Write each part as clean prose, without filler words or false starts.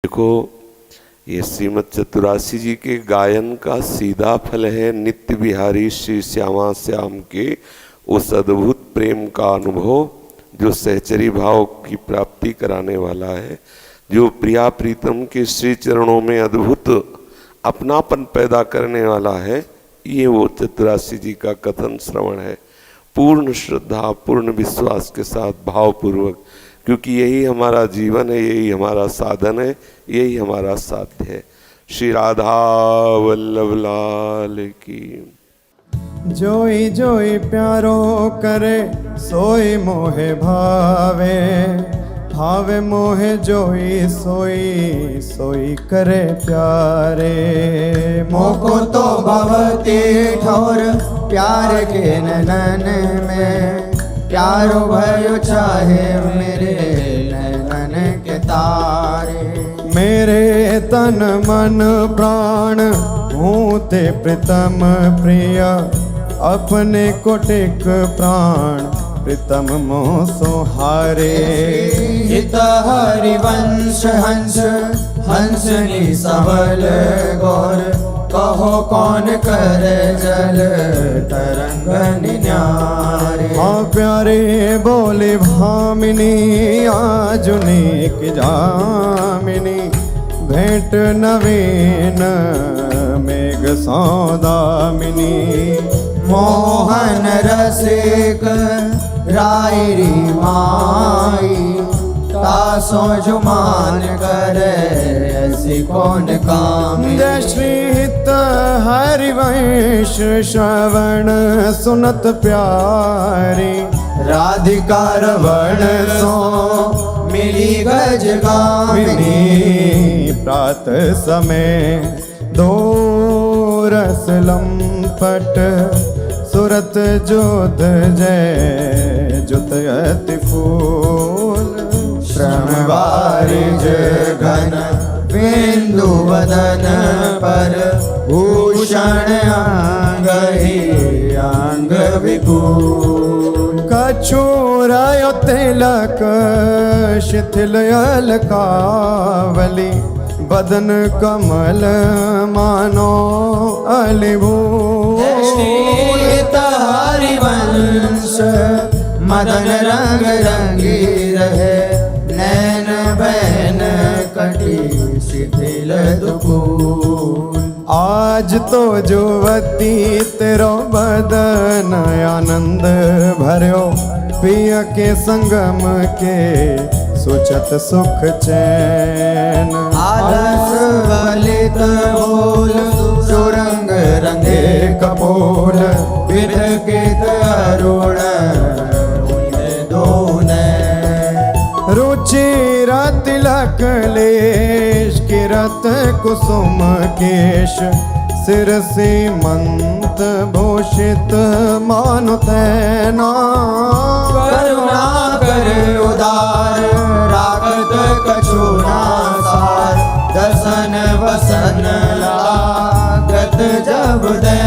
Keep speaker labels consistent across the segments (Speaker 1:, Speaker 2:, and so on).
Speaker 1: देखो, ये श्रीमद चतुरासी जी के गायन का सीधा फल है नित्य बिहारी श्री श्यामा श्याम के उस अद्भुत प्रेम का अनुभव जो सहचरी भाव की प्राप्ति कराने वाला है, जो प्रिया प्रीतम के श्री चरणों में अद्भुत अपनापन पैदा करने वाला है। ये वो चतुरासी जी का कथन श्रवण है, पूर्ण श्रद्धा पूर्ण विश्वास के साथ भावपूर्वक, क्योंकि यही हमारा जीवन है, यही हमारा साधन है, यही हमारा साध्य है। श्री राधा वल्लभ लाल की।
Speaker 2: जोई जोई प्यारो करे सोई मोहे भावे, भावे मोहे जोई सोई सोई करे प्यारे।
Speaker 3: मोको तो भवती ठोर प्यार के नैनन में, प्यारो भयो चाहे मेरे नैनन के तारे।
Speaker 2: मेरे तन मन प्राण हूँ ते प्रीतम प्रिय, अपने कोटिक प्राण प्रीतम मोह सोहारे।
Speaker 3: हित हरिवंश हंस हंसनी सबल गौर, कहो कौन करे जल तरंग न्यारे।
Speaker 2: हाँ प्यारे बोले भामिनी आजुनेक जामिनी, भेंट नवीन मेघ सौदामिनी।
Speaker 3: मोहन रसिक रायरी माई, तासो जुमान करे ऐसी कौन काम।
Speaker 2: जय श्री हित हरिवंश श्रवण सुनत प्यारी,
Speaker 3: राधिका रवण सो मिली गज गामिनी।
Speaker 2: प्रात समय दो रस लंपट, सुरत जोध जय जुत अति फूल।
Speaker 3: श्रम बारिज घन बिंदु वदन पर, भूषण अंग ही अंग विपुल।
Speaker 2: कछुरायो तिलक शिथिल अलकावली, बदन कमल मानो अलिभूल।
Speaker 3: हरिवंश मदन रंग रंगी रहे, नैन बैन कटी शिथिल दुकूल।
Speaker 2: आज तो जुवती तेरो बदन आनंद भर्यो, पिय के संगम के सोचत सुख चैन।
Speaker 3: आलस वलित बोल सुरंग रंगे कपोल, विरकित अरुण
Speaker 2: रुचिर तिलक लेश किरत कुसुम केश, सिर सीमंत भूषित मानु तैना।
Speaker 3: करुणा कर उदार रागत कछुना सार, दसन वसन लागत जब दे।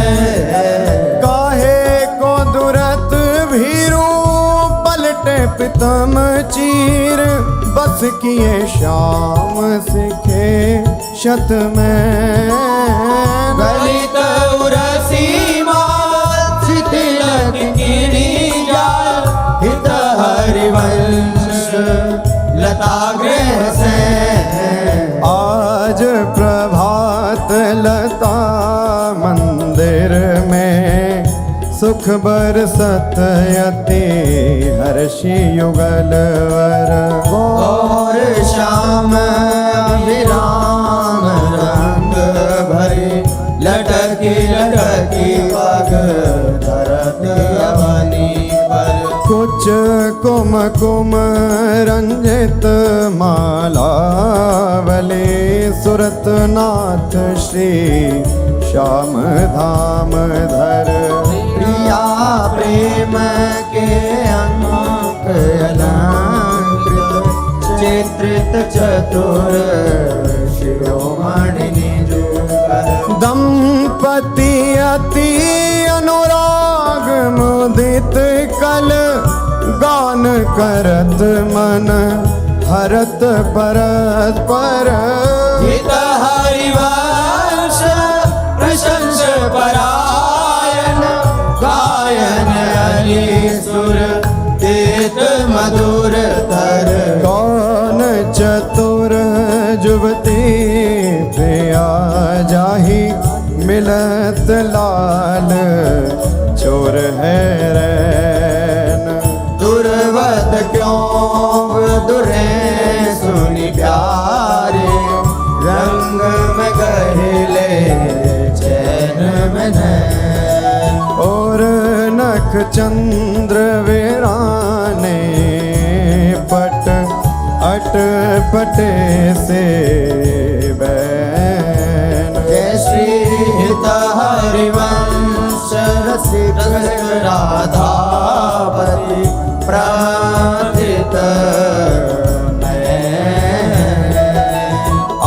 Speaker 2: काहे को दुरत भीरू पलटे प्रीतम चीर, बस किए श्याम सिखे शत में।
Speaker 3: गलित उरसी माल शिथिल किनी जाल, हित हरिवंश लता गृह से।
Speaker 2: आज प्रभात लता मंदिर में, सुख बरसत यति हर्षि युगल वर।
Speaker 3: और श्याम अभिराम रंग भरी, लटकी लटकी पग धरत अवनी पर।
Speaker 2: कुछ कुम कुम रंजित मालावली, सुरत नाथ श्री श्याम धाम धर।
Speaker 3: प्रिया प्रेम के अंक अलंकृत, चित्रित चतुर शिरोमणि निजुकर।
Speaker 2: दंपति अति अनुराग मुदित कल, गान करत मन भरत परस्पर
Speaker 3: हित हरिवंश प्रशंस परायण गायन हरि सुर तीत मधुर तर
Speaker 2: कौन चतुर जुवती प्रिया जाहि मिलत लाल चोर है रैन
Speaker 3: दुर्वत क्यों दुरे सुनि प्यारे रंग में गहले चैन में नैन
Speaker 2: और नख चंद्र वीराने पट अट पटे से बैन
Speaker 3: जय श्री हित हरिवंश रसिक राधापति प्रार्थित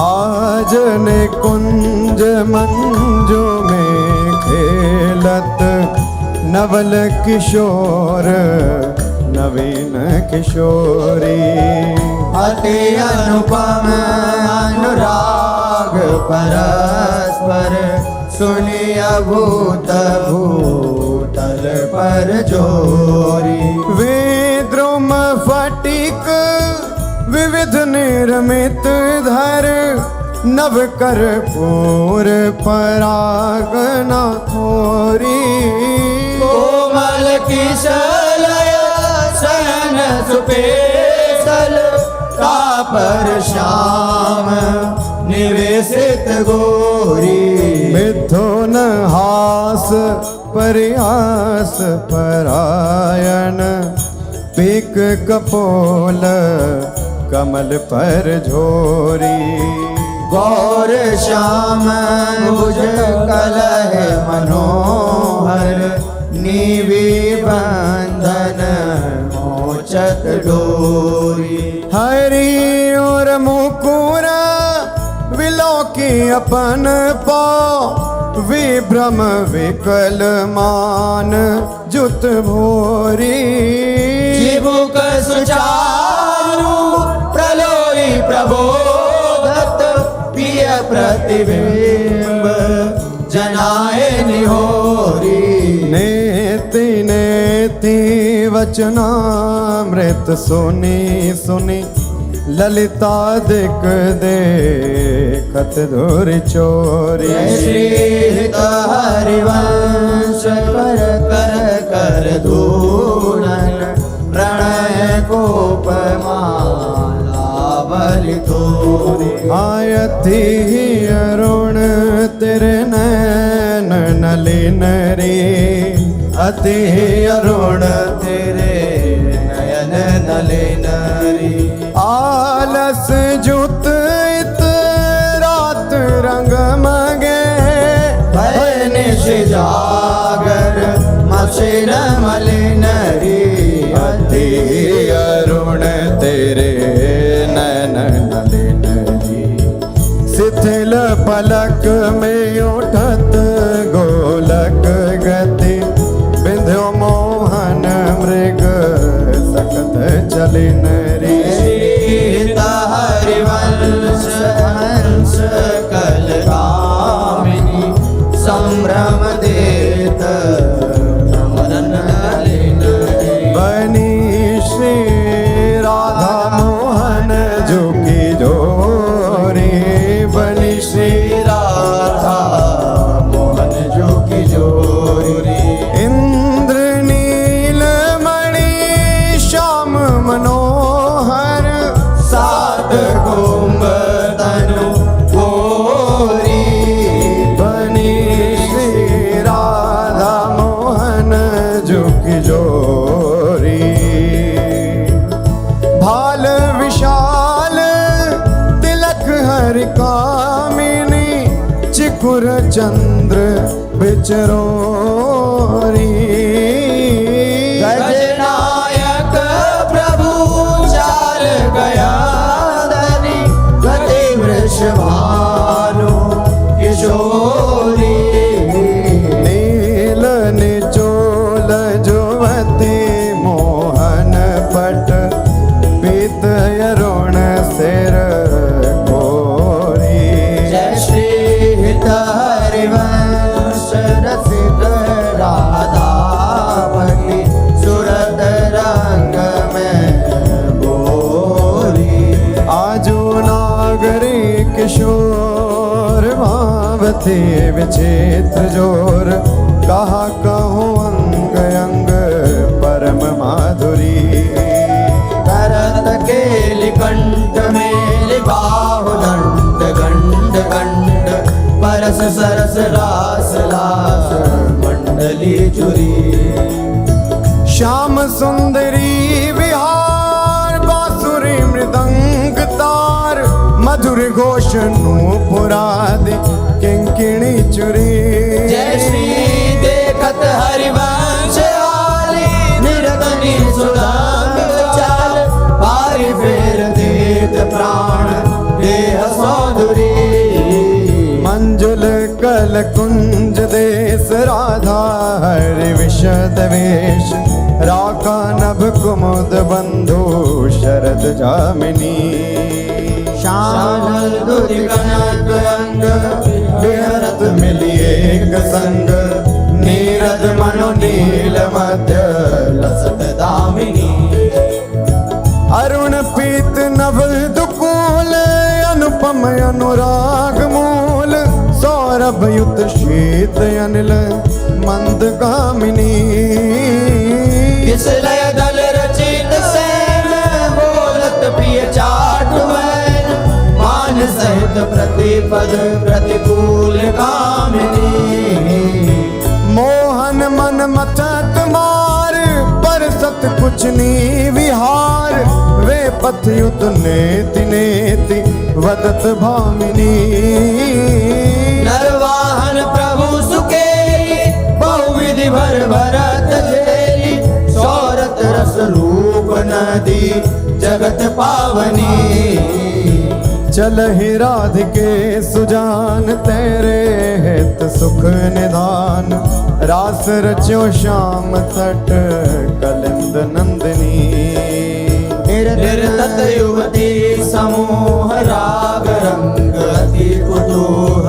Speaker 2: आज ने कुंज मंजू में खेलत नवल किशोर नवीन किशोरी
Speaker 3: अति अनुपम अनुराग परस्पर सुनिया भूत भूतल पर जोरी
Speaker 2: विद्रुम फटिक विविध निर्मित धर नव कर पूर परागना खोरी
Speaker 3: कोमल किशलय सन सुपेशल तापर श्याम निवेशित गोरी
Speaker 2: मिथुन हास परिहास परायण पीक कपोल कमल पर झोरी
Speaker 3: गौर श्याम भुज कलह मनोहर नीवी बंधन मोचक डोरी
Speaker 2: हरि और मुकुर विलोकी अपन पाँव विभ्रम विकल मान जुत भोरी
Speaker 3: जीवुक सुचारु प्रलोई प्रबोधत प्रिय प्रतिबिंब जनाए निहोरी
Speaker 2: नेति नेति वचनामृत सुनी सुनी ललिता दिक देखत धुर चोरी
Speaker 3: जय श्री हित हरिवंश कर कर कर धूलन प्रणय कोपमाला बलि तोरी
Speaker 2: आयति अरुण तेरे नैन नलिन रे
Speaker 3: अति अरुण तेरे नयन नलिन री
Speaker 2: आलस जुत इत रात रंग मगे
Speaker 3: भय निश जागर मसिर मलिन री
Speaker 2: अति अरुण तेरे नैन नलिन रे शिथिल पलक में उठत गोलक गति बिंध्यो मोहन मृग सकत चलिन रे
Speaker 3: हित हरिवंश हंस कलकामिनी संभ्रम देत नमन नलिन
Speaker 2: बनी श्री राधा मोहन जोगी जोरी बनी श्री
Speaker 3: राधा मोहन जो की जोरी
Speaker 2: इंद्र नीलमणि श्याम मनोहर
Speaker 3: सात कुंभ तनु गोरी
Speaker 2: बनी श्री राधा मोहन जोगी जोरी भाल विशाल तिलक हरि कामिनी चिकुर चंद्र बिचरोरी
Speaker 3: गजनायक प्रभु चाल गया धनी गति वृषभानु किशोरी
Speaker 2: नील निचोल जुवती मोहन पट पीत अरुण किशोर भावती विचित्र जोर कहा कहूँ अंग अंग परम माधुरी
Speaker 3: करत केलि कंठ मेलि बाहु दंड गंड गंड परस सरस रास लास मंडली चुरी
Speaker 2: श्याम सुंदरी विहार बांसुरी मृदंग तार मधुर घोष नूपुरादि किंकिणी चुरी
Speaker 3: जय श्री देखत हरिवंश आली निरतनी सुदाम चाल पारि फेर देत प्राण देह सौंदरी
Speaker 2: मंजुल कल कुंज देश राधा हरि विशद वेश राका नभ कुमुद बंधु शरद जामिनी
Speaker 3: श्यामल दुर्गनक अंग
Speaker 2: विहरत मिली एक संग
Speaker 3: नीरद मनो नील मध्य लसत दामिनी
Speaker 2: अरुण पीत नभ दुकूल अनुपम अनुराग मूल सौरभ युत शीत अनिल मंद गामिनी
Speaker 3: किस लय दल रचित सैन बोलत प्रिय चाट वैन मान सहित प्रतिपद प्रतिकूल कामिनी
Speaker 2: मोहन मन मथत मार पर सत कुछ नी विहार वे पथ युत नेति नेति वदत भामिनी
Speaker 3: नरवाहन प्रभु सुकेली बहुविधि भर भरत झेली सौरत रस रूप नदी जगत पावनी
Speaker 2: चल ही राधिके सुजान तेरे हित सुख निधान रास रच्यो श्याम तट कलिंद नंदिनी
Speaker 3: निर्तत युवती समूह राग रंग अति कुतूह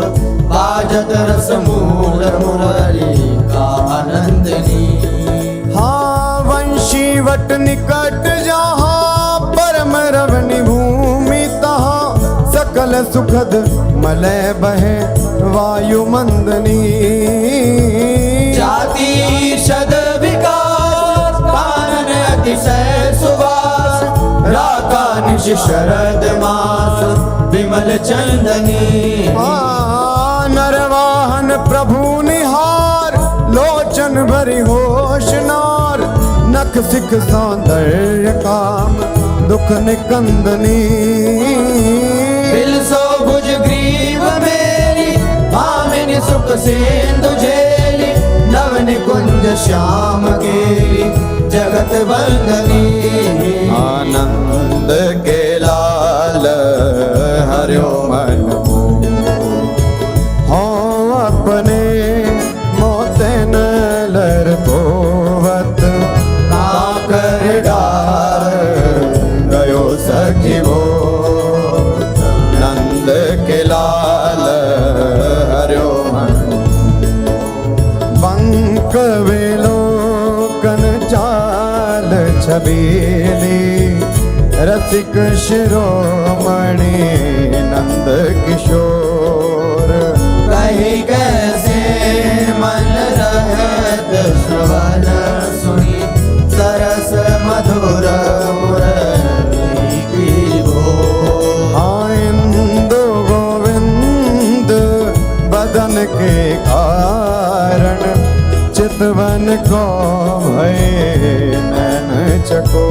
Speaker 3: बाजत रस मूल मुरली का आनंदनी
Speaker 2: हाँ वंशी वट निकट जहाँ परम रवनि भूमि तहाँ सकल सुखद मलय बहे वायु मंदनी
Speaker 3: जाति शद विकास कानन अतिशय सुवास राका निश शरद मास विमल चंदनी
Speaker 2: नरवाहन प्रभु निहार लोचन भरी होश नार नख सिख सौंदर्य काम दुख निकंदनी
Speaker 3: बिलसो भुज ग्रीव मेरी भामिनी सुख सिंधु झेली नवन कुंज श्याम केली जगत वंदनी
Speaker 2: आनंद के लाल हरियो मन हो अपने मोतन लर पोवत
Speaker 3: काकर डार
Speaker 2: गयो सखी वो नंद के लाल हरियो मन बंक वेलो कन चाल छबीली रसिक शिरोमणि नंद किशोर
Speaker 3: कही कैसे मन रहत श्रवण सुनी सरस मधुर मुरली की बोल
Speaker 2: इंदु गोविंद बदन के कारण चितवन को भय नैन चको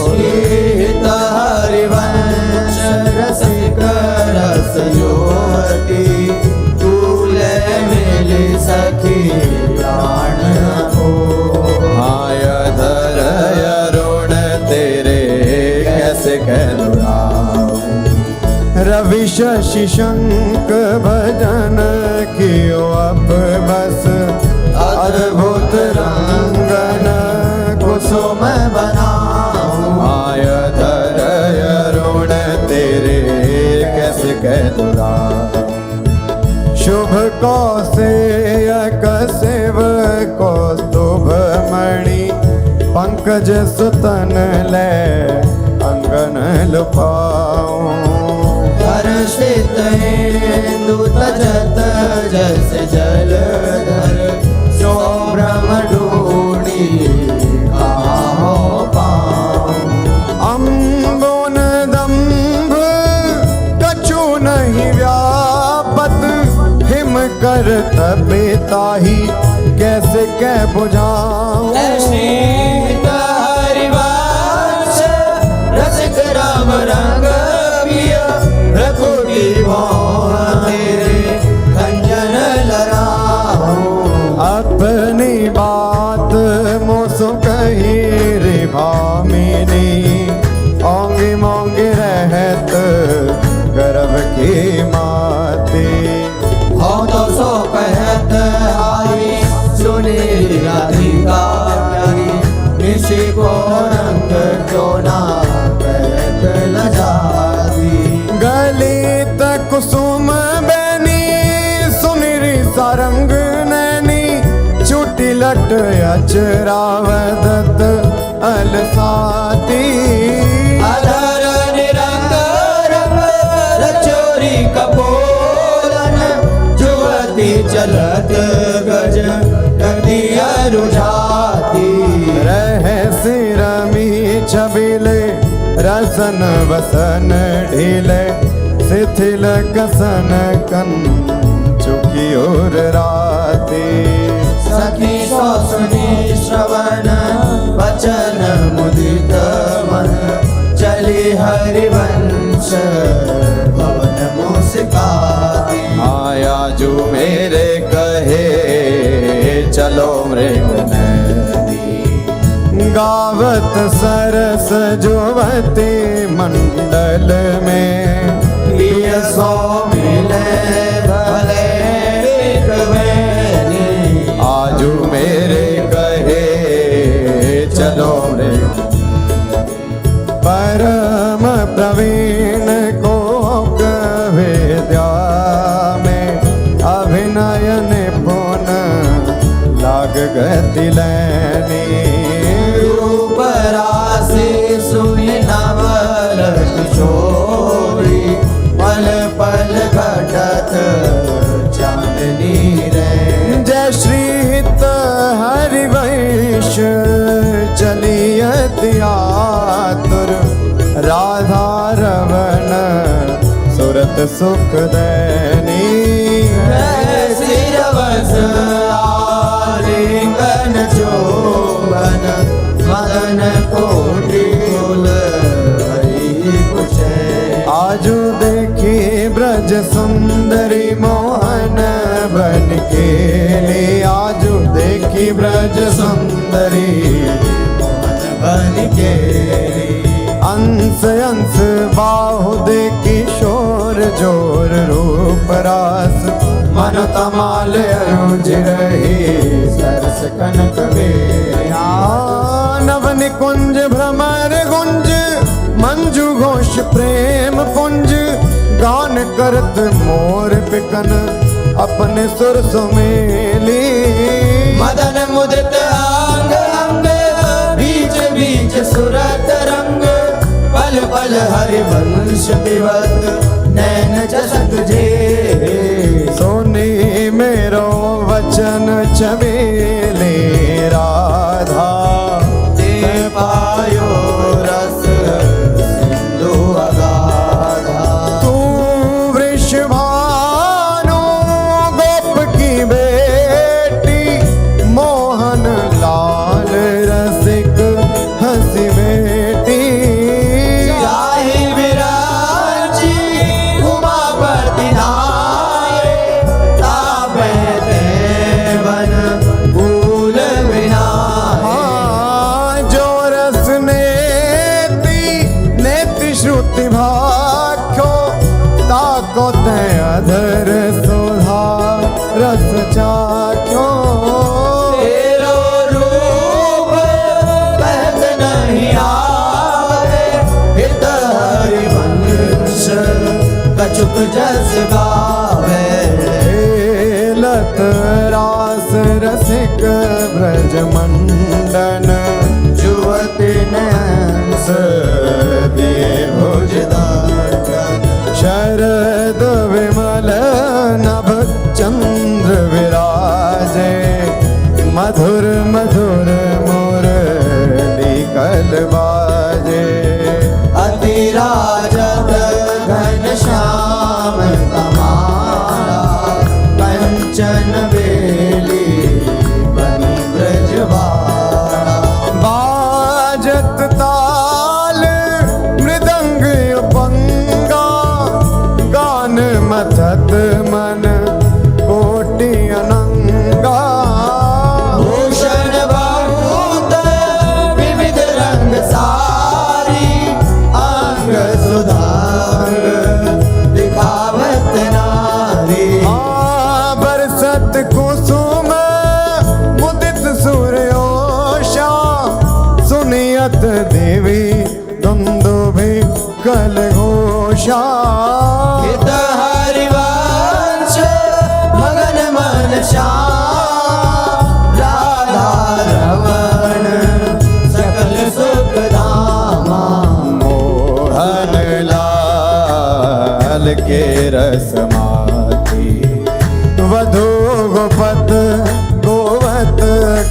Speaker 3: शीत हरिवंश रसिक रस युवती तूले मिली सखी प्राण हो
Speaker 2: आय धर अरुण तेरे कैसे कहलुराऊं रवि शशि शंक भजन कियो अप बस अद्भुत रंगन कुसुम
Speaker 3: बनाऊं
Speaker 2: आय धर अरुण तेरे कैसे कहलुराऊं शुभ कौसेयक सेव कौस्तुभ मणि पंकज सुतन ले अंगन लुपाऊं
Speaker 3: हर स्थित इंदु तजत जैसे जलधर शोभ्रम ढूंढी कहाँ पाऊं।
Speaker 2: अम्बोन दम्भ कछु नहीं व्यापत, हिम कर तपिताही कैसे कै बुझाऊं।
Speaker 3: शीत हरिवंश रसिक राम रंग पिया, रघुकी मोह तेरे खंजन लड़ाऊं।
Speaker 2: अपनी बात मोसो कही रे भामिनी, ओंगी मोंगी रहत गर्भ की माती।
Speaker 3: हो तो सो कहत आई सुनी राधिका प्यारी, निशि को रंग क्यों ना कहत लजाती।
Speaker 2: गलित कुसुम बैनी सुनिरी सारंग नैनी, चुटी लट अचरावदत अलसाती।
Speaker 3: अधर निरंग रंग रचोरी कपोलन, जुवती चलत गज गदिया रुझाती।
Speaker 2: रहस्य रमी छबिले रसन वसन ढीले, शिथिल कसन कन चुकी और राती।
Speaker 3: सखी सो सुनी श्रवण वचन मुदित मन, चली हरिवंश भवन मुस्काती।
Speaker 2: आया जो मेरे कहे चलो मृग नदी, गावत सरस जुवती मंडल में।
Speaker 3: प्रिय सो मिले भले बिकवैनी,
Speaker 2: आजू मेरे कहे चलो रे। परम प्रवीण को विद्या में, अभिनय निपुण लाग गति लैनी।
Speaker 3: रूप राशि सुनि नवल किशोरी, पल पल घटत चांदनी रे।
Speaker 2: जय श्री हित हरिवंश चलियत आतुर, राधा रवण सुरत सुख दैनी।
Speaker 3: सिरवस आलिंगन चोबन, मदन कोटि कुल हरि कुशे।
Speaker 2: आजू देखी ब्रज सुंदरी मोहन बन के ले, आजू देखी ब्रज सुंदरी
Speaker 3: मोहन बन के।
Speaker 2: अंश अंश बाहु देखी शोर जोर रूप रास, मन तमाल अरुज रही सरस कनक बेया। नव निकुंज भ्रमर गुंज मंजू घोष प्रेम पुंज, गान करत मोर पिकन अपने सुर सुमेली।
Speaker 3: मदन मुदित अंग अंग बीच बीच सुरत रंग, पल पल हरिवंश विवत नैन जसक जे।
Speaker 2: सोनी मेरो वचन छबेले राधा,
Speaker 3: दे पायो रस सिंधु अगाधा।
Speaker 2: तू वृषभानु गोप की बेटी, मोहन लाल रसिक हंसी बेटी।
Speaker 3: जाहि विराजी उमापति नाये, तापे देवन भूल विनाये।
Speaker 2: जो रस नेति श्रुति भाख्यो, ताको ते अधर सुधा रस चाख्यो।
Speaker 3: तेरो रूप कहत नहीं आवे, हित हरिवंश कछुक जस गावे।
Speaker 2: लत रास रसिक ब्रज मंडन,
Speaker 3: जुवती नैन
Speaker 2: दिए भुजदान शर मथत मन कोटि अनंगा।
Speaker 3: भूषण बहुत विविध रंग सारी, अंग सुधांग दिखावत नारी।
Speaker 2: बरसत कुसुम मुदित सूर्योषा, सुनियत देवी दुंदुभि कल घोषा।
Speaker 3: हित हरिवंश मगन मन श्याम, राधा रमण सकल सुख धामा।
Speaker 2: मोहन लाल के रसमाती, वधु गोपत गोवत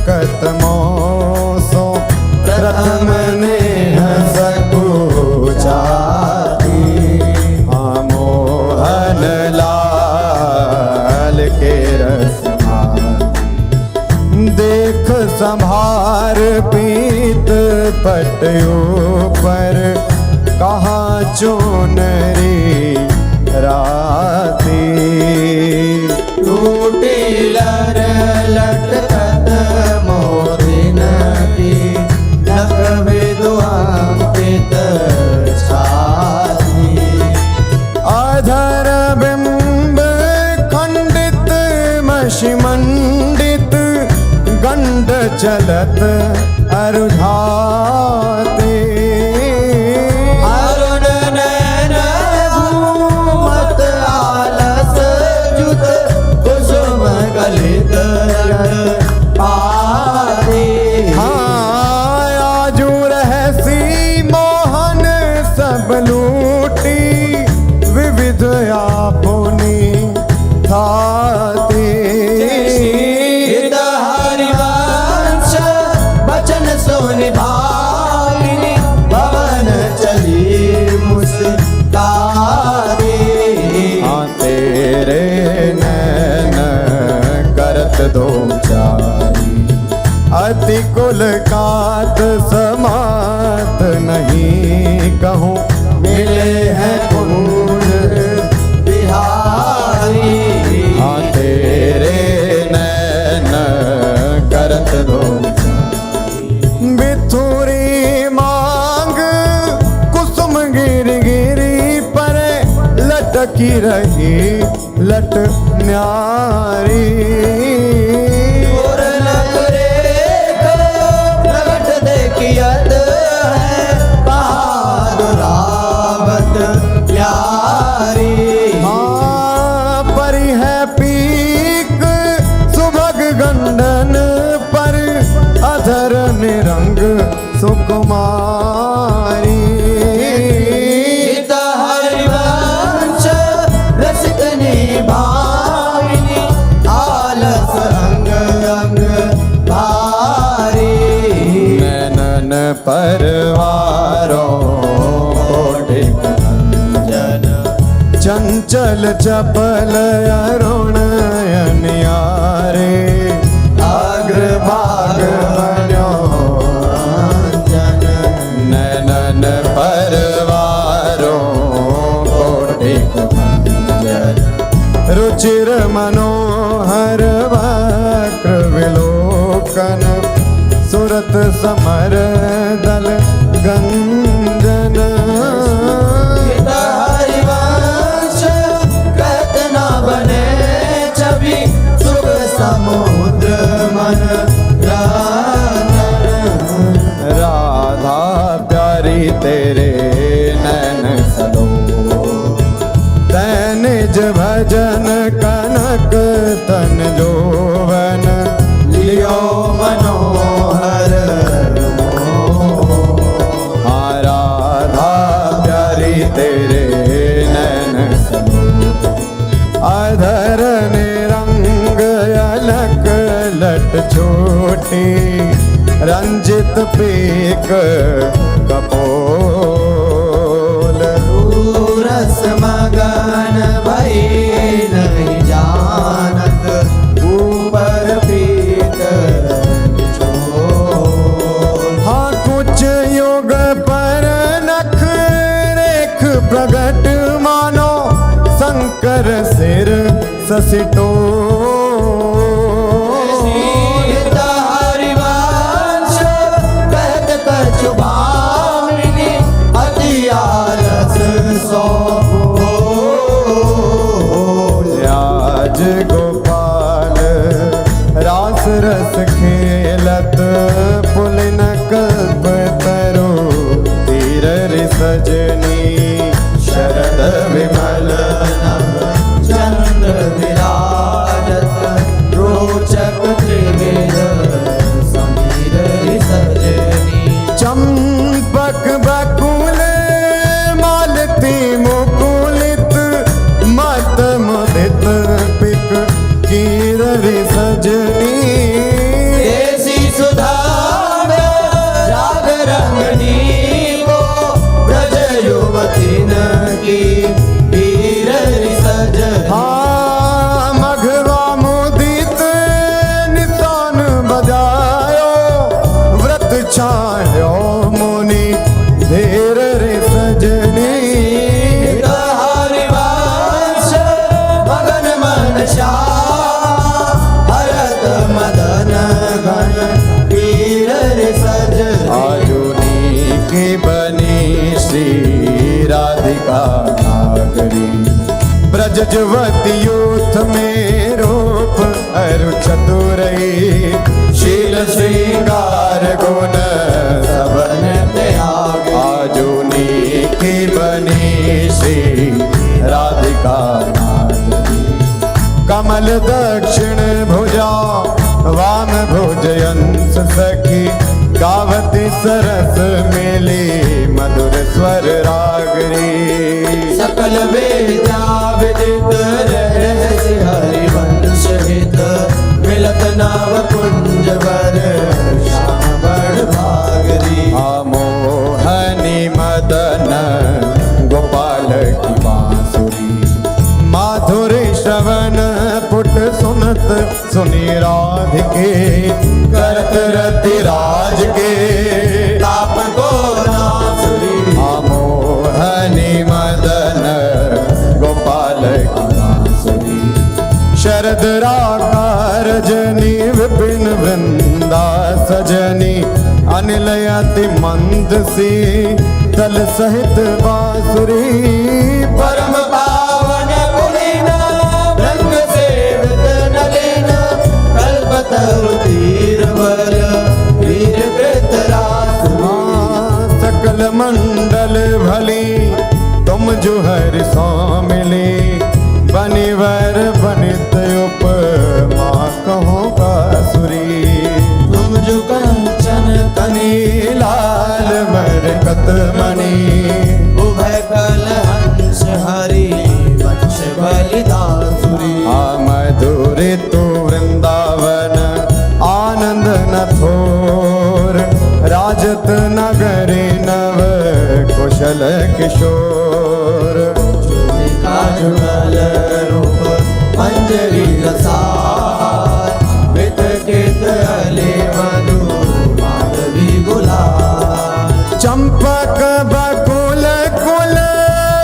Speaker 2: कतमोसो। प्रथम नेह सकुचाती, मोहन लाल के रसमाती। देख संभार पीत पटयो पर, कहाँ चोनरी राती।
Speaker 3: टूटी लर लटकत मोदिन की, नख विद्वांकित छाती।
Speaker 2: अधर बिंब खंडित मषिमंडित, गंड चलत अरुझाते।
Speaker 3: अरुण नयन घूमत आलस जुत, कुसुम गलित पाती।
Speaker 2: आजू रहसी मोहन सब लूटी, विविध आपुनी थाती।
Speaker 3: हित हरिवंश बचन सुनि भाविनी, भवन चली मुस्तारी।
Speaker 2: तेरे नैन करत दो चारी, अति कुल कात समात नहीं कहूँ।
Speaker 3: मिले हैं कुंज बिहारी।
Speaker 2: तेरे नैन करत दो बिथुरी मांग, कुसुम गिर गिरी पर, लटकी रही लट न्यारी।
Speaker 3: प्रगट देखियत है बहादुरावत प्यारी।
Speaker 2: परी है पीक सुभग गंडन पर, अधर निरंग सुकुमारी।
Speaker 3: हित हरिवंश रसिकनी भाविनी, आलस अंग अंग भारी।
Speaker 2: नैनन परवारों कोटिक
Speaker 3: जन
Speaker 2: चंचल चपल अरुण अनियारे। अग्रभाग बन्यो
Speaker 3: जन
Speaker 2: नैनन परवारों कोटिक
Speaker 3: जन।
Speaker 2: रुचिर मनोहर वक्र विलोकन, सुरत समर दल गंजन।
Speaker 3: हित हरिवंश कहत न बने छवि, सुख समुद्र मन रंजन।
Speaker 2: राधा प्यारी तेरे नैन सलो, तैं निज भजन कनक तन जोवन।
Speaker 3: लियो मनोहर
Speaker 2: राधा प्यारी तेरे नैन सलो, अधर निरंग अलक लट छोटी, रंजित पीक कपोल।
Speaker 3: रस मगन भई नहीं जानत, ऊपर पीत बिछोल।
Speaker 2: हाँ कुछ युग पर नख रेख प्रगट मानो, शंकर सिर ससिटो
Speaker 3: सीता हरिवंश कहत कछु भामिनी अति आलस सौंपो।
Speaker 2: आज गोपाल रास रस खेलत पुलिन कल्प तरो तीर रि सजनी
Speaker 3: शरद विमल नभ चंद्र विराजत रोचक त्रिवेद समीर सजनी।
Speaker 2: चंपक बकुल मालती मुकुलित मत मुदित पिक कीर रि सजनी।
Speaker 3: देसी सुधा राग रंगनी को ब्रज युवती की वीर सजनी।
Speaker 2: हाँ मघवा मुदित नितान बजायो व्रत छायो मुनि धीर रे सजनी।
Speaker 3: हरिवंश मगन मन हरत मदन गण वीर सजनी।
Speaker 2: आजुनी की बनी श्री राधिका नागरी ब्रज जुवती यूथ में रूप अरु चतुरई शील श्रृंगार गुण सबन त्याग। आजुनी की बनी श्री राधिका नागरी कमल दक्षिण भुजा वाम भुजयंस सखी गावती सरस मेली मधुर स्वर रागरी।
Speaker 3: सकल वेदा विदित रहस्य हरिवंश हित मिलत नाव कुंज वर श्याम बड़ भागरी।
Speaker 2: मोहनी मदन गोपाल की बांसुरी माधुरी श्रवण पुट सुनत सुनी राधिके करत रति राज के
Speaker 3: ताप को नासुरी।
Speaker 2: मोहनी मदन गोपाल की बांसुरी शरद राका रजनी विपिन वृंदा सजनी अनिल अति मंद सी तल सहित बांसुरी।
Speaker 3: परम पावन पुलिन रंग सेवित नलिन कल्पतरु तीर बल वीर कृतरासुरी।
Speaker 2: सकल मंडल भली तुम जो हर मिली बनिवर बनित उपमा कहो बांसुरी।
Speaker 3: तुम जो कंचन
Speaker 2: कनी लाल मरकत मणि
Speaker 3: उभय कल हंस हरि वंश बलिदासुरी।
Speaker 2: मधुर तू वृंदावन आनंद न थोर राजत नगरी नव कुशल किशोर।
Speaker 3: जुगल रूप मंजरी रसार वित कित अले मधु माधवी गुलाल।
Speaker 2: चंपक बकुल कुल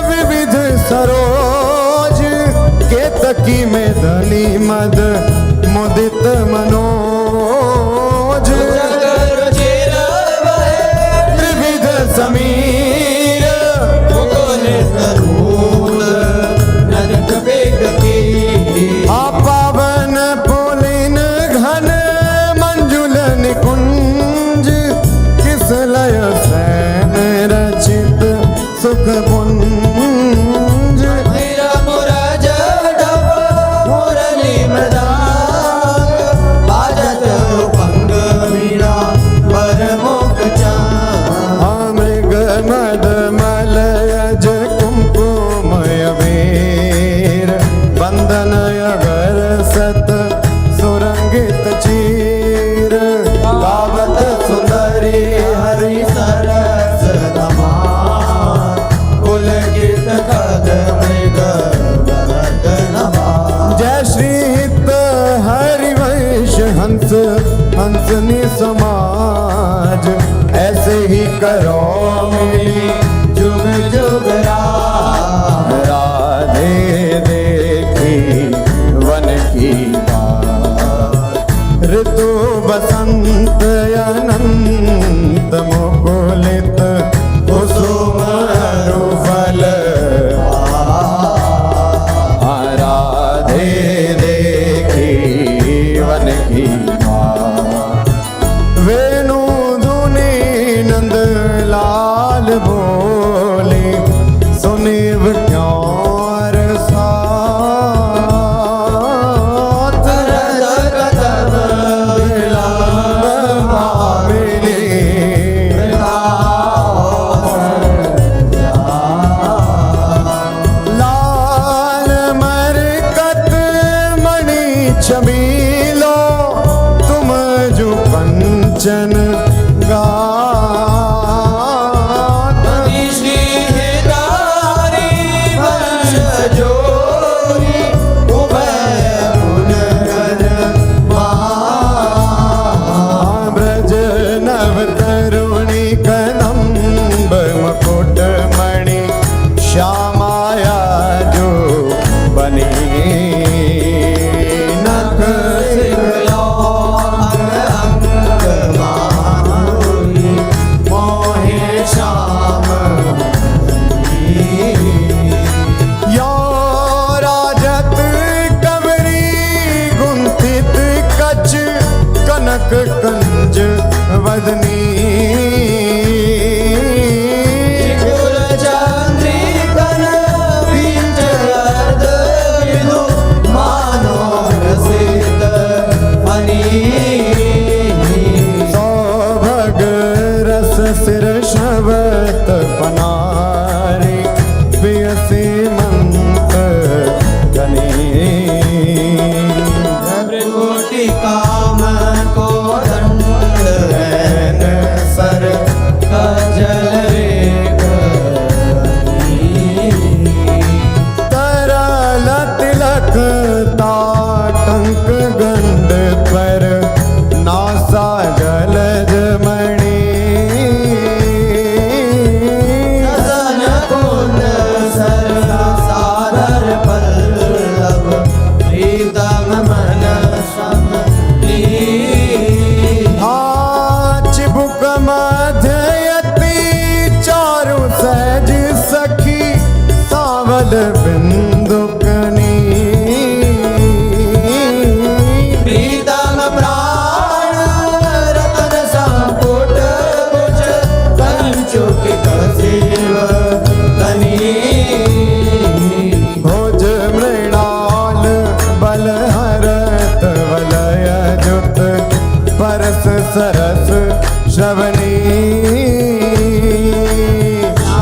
Speaker 2: विविध सरोज केतकी में धनी मद मुदित मनोज।
Speaker 3: जगर चिर बहे
Speaker 2: त्रिविध समीर
Speaker 3: मुकुलित रूल ननक बेग की।
Speaker 2: पावन पुलिन घन मंजुल निकुंज किस लय सैन रचित सुख पुंज।
Speaker 3: मेरा मुरज डब मुरली मृदांग बाजत उपंग वीणा वर मुख चांद।
Speaker 2: मृग मद मलयज कुमकुमय वीर बंदन अगर सत सुरंगित चीर। गावत सुंदरी
Speaker 3: हरि सरस धमार पुलकित कद मृग वरद नभार।
Speaker 2: जय श्री हित हरिवंश हंस हंसनी समाज ऐसे ही करो मिली
Speaker 3: जुग जुग राधे
Speaker 2: राधे देखे वसंत अनंत मुकुलित कुसुम रुफल राधे देखी वन की वेणु धुनी नंद लाल बोले सुनिव क्यों साथ लाल मरकत मणि चमीलो तुम जो कंचन गात
Speaker 3: श्रीधारी वंशजोरी उभय गुणगण
Speaker 2: ब्रज नव तरुणी कदम्ब मुकुट मणि श्यामाया जो बनी नख
Speaker 3: मोहे श्याम
Speaker 2: यो राजत कवरी गुंथित कच कनक कंज वदनी
Speaker 3: चंद्रिकन बीज अर्ध विदु मानो रसित हनी
Speaker 2: सौभग रस सिर शबत पनारी पियसी मंत गनी
Speaker 3: त्रिकोटि काम को दंड हैन सर कजल रेख
Speaker 2: तरल तिलक ताटंक गंड पर नासा जलज मणि
Speaker 3: सन कुंड सर सादर पल्लव प्रीतम मन समली
Speaker 2: चिबुक मध्ययति चारु सहज सखी सावल बिंदुकनी
Speaker 3: प्रीतम प्राण रतन संपुट कुच कंचुक कसिव कनी
Speaker 2: भोज मृणाल बलहरत वलय जुत परस सरस श्रवणी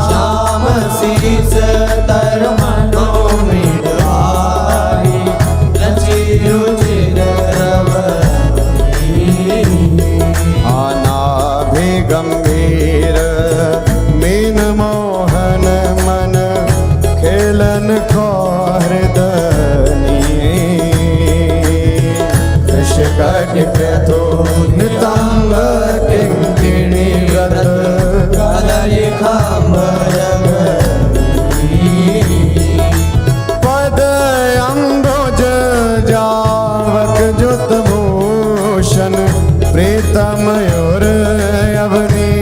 Speaker 3: श्याम शीस तर मनो मिडवारी लची रुचिर
Speaker 2: आनाभि गंभीर मीन मोहन मन खेलन को हृदनी कृषकट प्रथो नितंग किंकिणी व्रत
Speaker 3: कलय खाम्बर
Speaker 2: पद अंगोज जावक जुत भूषण प्रीतम और अवनी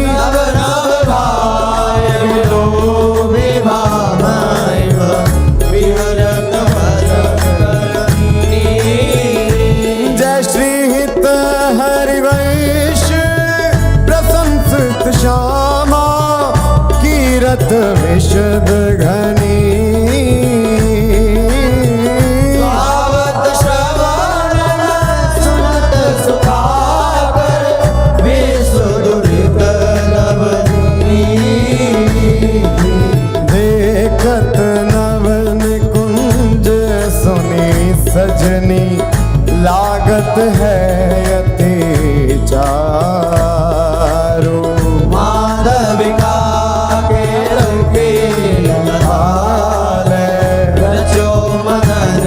Speaker 3: नव नव भाय विलो विभामैव विहरत वरकरणी
Speaker 2: जय श्री हित हरिवंश प्रशंसित श्यामा कीरत विशद घनी
Speaker 3: भावत श्रवण सुनत सुखाकर विसुदुरित नवनी
Speaker 2: देखत नवन कुंज सुनी सजनी लागत है अति चारू
Speaker 3: माधविका के रंगे लहाले रचो मदन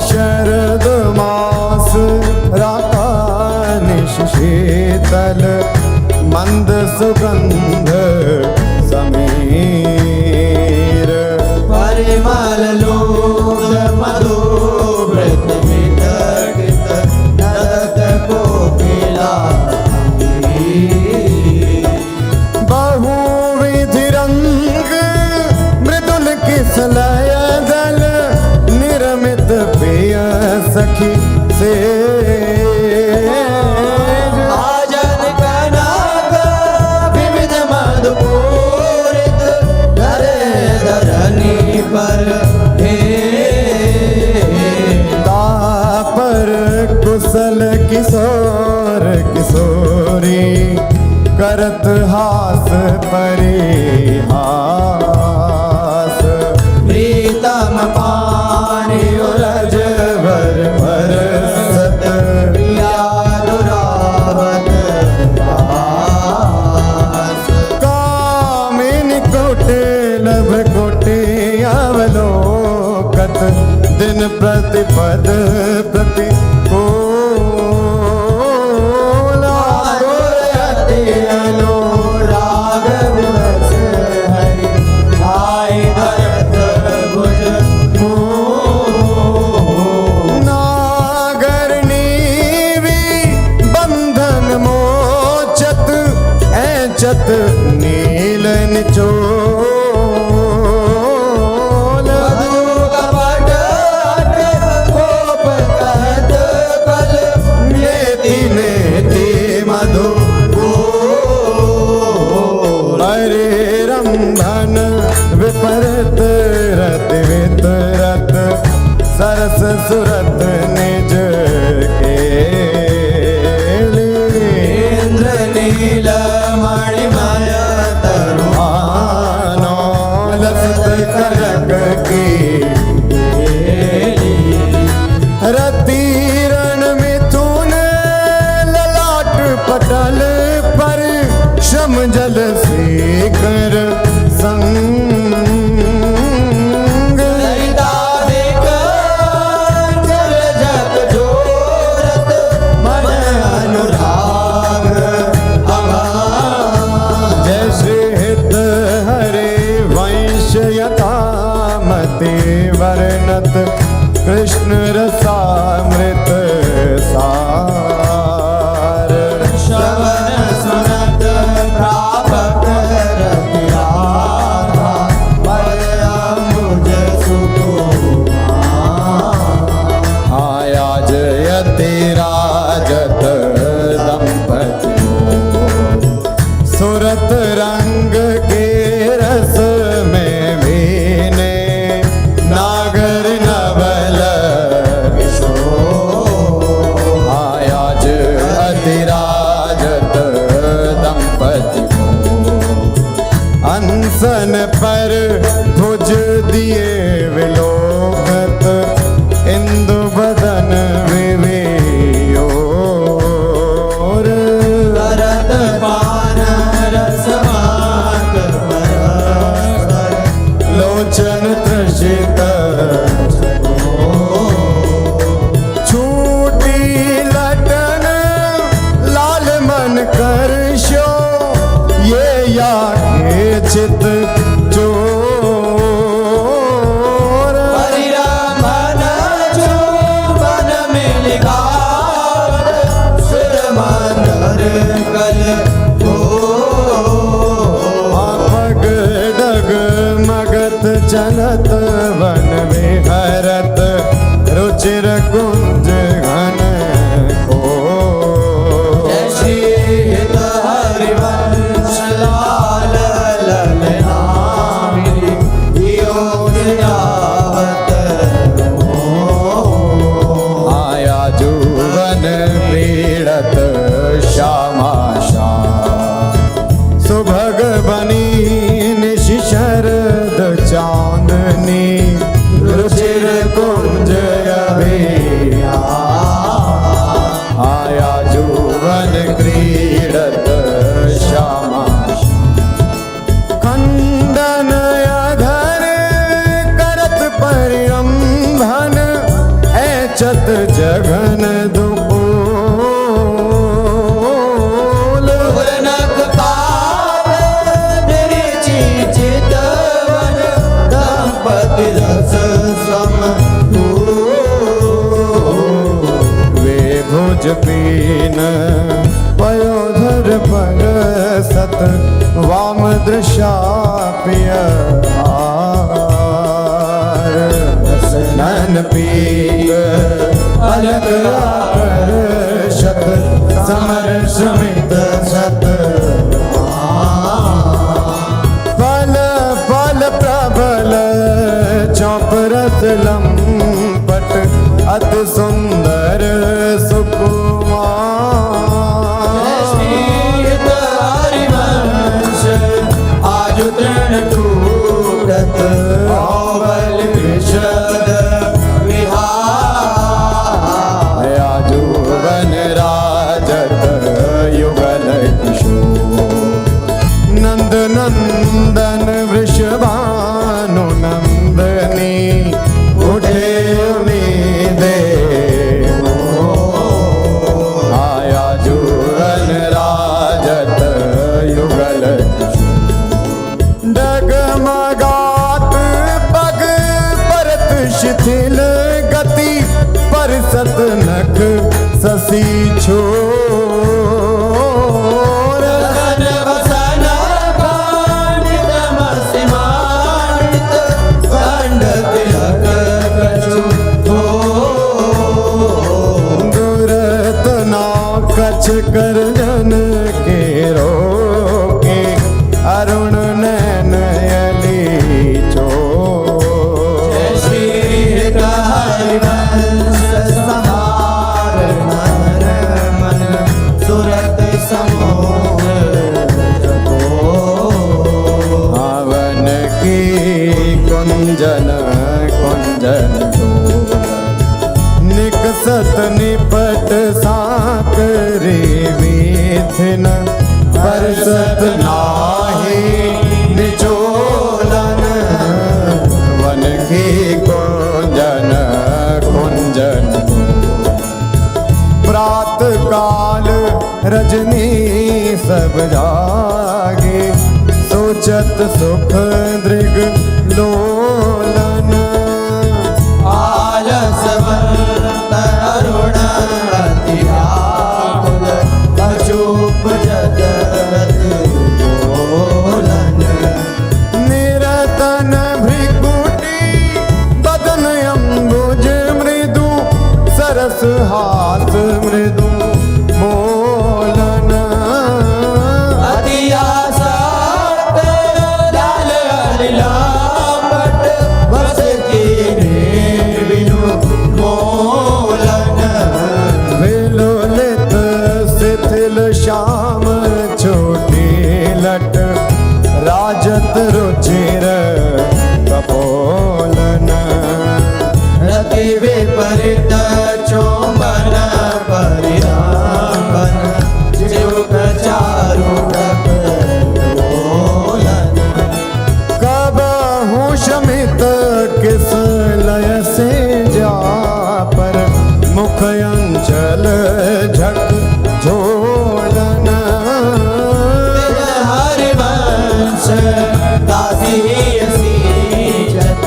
Speaker 2: शरद मास राकानिश शीतल मंद सुगंध समीर
Speaker 3: परिमल लो
Speaker 2: किसलय दल निरमित प्रिय सखी से
Speaker 3: आजन कनक विविध मधुपूरित धरे धरनी पर हे
Speaker 2: तापर कुशल किशोर किशोरी करत हास परिहास
Speaker 3: प्रीतम पानी उलझ
Speaker 2: वर बरसत
Speaker 3: यादुरावत पास
Speaker 2: कामिनी कोटे लभ कोटे अवलोकत दिन प्रतिपद प्रति
Speaker 3: राग विवश हरि भाई धरत भुज
Speaker 2: नागर नीवी बंधन मोचत ऐचत नील निचोल
Speaker 3: कपट कोप कहत कल
Speaker 2: नेति नेति मधु हरे रंभन विपरत रत वितरत सरस सुरत निज केली
Speaker 3: इंद्र नील मणिमय
Speaker 2: आनो लसत करक की रति रण मिथुन ललाट पटल पर श्रम जल शेखर संग
Speaker 3: ललितादिक जल जग जोरत मन अनुराग अगाध
Speaker 2: जय श्री हित हरे वंश यथामति वर्णत कृष्ण रसामृत सार
Speaker 3: श्रवण सुनत प्रापक रति राधा परमुज सुकुमार
Speaker 2: आया जयति राजत दंपति सुरत रंग के रस में भीने नागर नवल किशोर आया जयति राजत दंपति अनसन पर भुज दिए विलोकत इंदु बदन विवेयोर
Speaker 3: करत पान रसमात परस्पर
Speaker 2: लोचन त्रषित छूटी लटन लाल मन करशो ये या के चित चोर
Speaker 3: परिरमण जो मन में लिखावत सुर मंदर कल हो
Speaker 2: पग डग मगत चलत वन विहरत रुचिर कुंज घन को
Speaker 3: जय श्री हित हरिवंश लाल ललनामिनी योग जावत
Speaker 2: आया जुवन पीड़त श्यामा श्याम सुभग बनी निशि शरद चांदनी रुचिर कुंज अभिया आया जुवन क्रीडत श्यामा खंडन अधर करत परिरंभन ऐचत जघन दुपोल
Speaker 3: पूर्णक पाप निरिचि चितवन दंपति रस सम
Speaker 2: वे भुज पीन पयोधर पर सत वाम दृशा पिय पीक अलग आकर्षक समर समित सत फल फल प्रबल चौप रस लंपट अति सुंदर सुकुमार
Speaker 3: श्रीत हरिवंश आजु तृण कूटत औबल विशद विहार
Speaker 2: आजू वन राजत युगल किशोर नंद नंदन वृषभानु नंदनी उठे उम्मीदे आया जुगन राजत युगल डगमगात पग परत शिथिल गति परसत नख ससी छोर
Speaker 3: सन वसन पांडित मसिमानित खंड तिलक कछु
Speaker 2: दुरत ना कछ कर जन के रोके अरुण नैन यली चो
Speaker 3: श्री हरिवंश सहार नर मन सुरत समोह
Speaker 2: हवन की कुंजन कुंजन निकसत निपट साकरे विथिन परसत नाहि निचोलन वन की कुंजन कुंजन प्रात काल रजनी सब जागे सोचत सुख दृग लोलन
Speaker 3: आलसवंत अरुण अति व्याकुल अचूप जगत बोलन
Speaker 2: निरतन भृकुटी बदन अम्बुज मृदु सरस हास मृदु मोलन
Speaker 3: अति आसक्त लाल हरिलापट बस कीने बिनु मोलन
Speaker 2: विलोलित शिथिल श्याम छोटी लट राजत रुचिर कपोलन
Speaker 3: रति विपरीत चोंबन परिरामन जुग चारु डोलन
Speaker 2: कबहु शमित किस लय से जा पर मुख अंचल झक झोलन
Speaker 3: हरिवंश दासी सीजत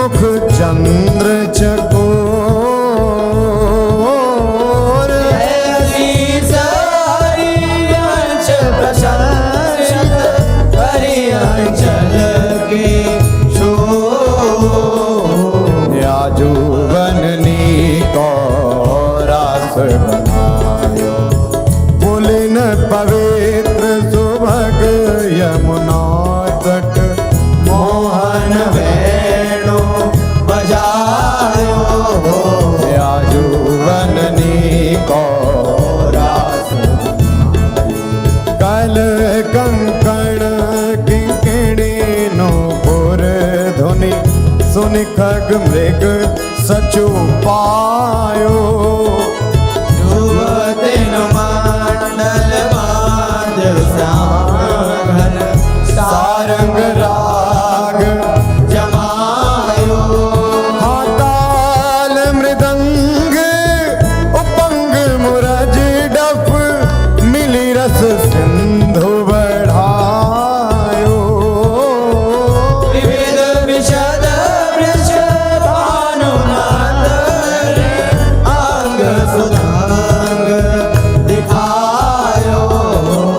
Speaker 2: मुख चंद्र चकोर
Speaker 3: ऐसी सारी अंश प्रशंसित हरि अंचल के शोर।
Speaker 2: याजुवननी को रास बनायो पुलिन पवित्र सुभग यमुना तट
Speaker 3: मोहन वेणु बजायो
Speaker 2: याजुवननी को
Speaker 3: रास
Speaker 2: कल कंकण किंकिणी नो पुर ध्वनि सुनि खग मृग सचु पायो
Speaker 3: युवतिन मंडल बांध श्याम घन
Speaker 2: सारंग राग
Speaker 3: जमायो।
Speaker 2: हाताल मृदंग उपंग मुरज डफ मिली रस सिंधु बढ़ायो
Speaker 3: विविध विशद वृष भानुनाथ अंग सुधांग दिखायो।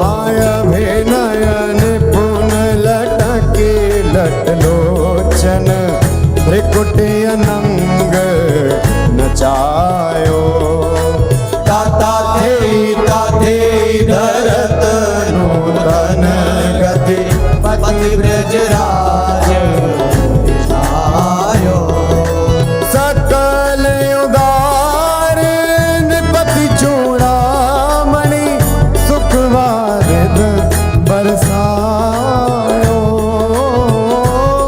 Speaker 2: आय अभिनयन पुन लटके लटलोचन त्रिकुटी अनंग नचायो
Speaker 3: ताता थे धरत नूतन गति पति ब्रजराज आयो।
Speaker 2: सकल उदार निपति चूड़ामणि सुखवारिद बरसायो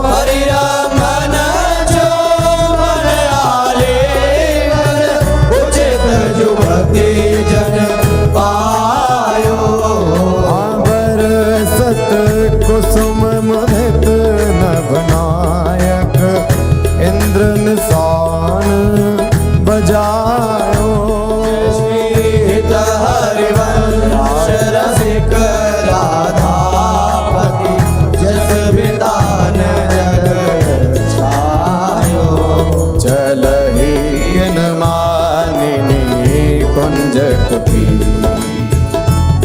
Speaker 3: हरि रमन जो मन आलिंगन उचित जुभति जन पायो।
Speaker 2: बरसत कुसुम मुदित नभनायक इंद्र निशान बजायो
Speaker 3: श्रीत हरिवंश रसिक राधापति जस वितान जग छायो।
Speaker 2: चलहि किन मानिनी कुंज कुटी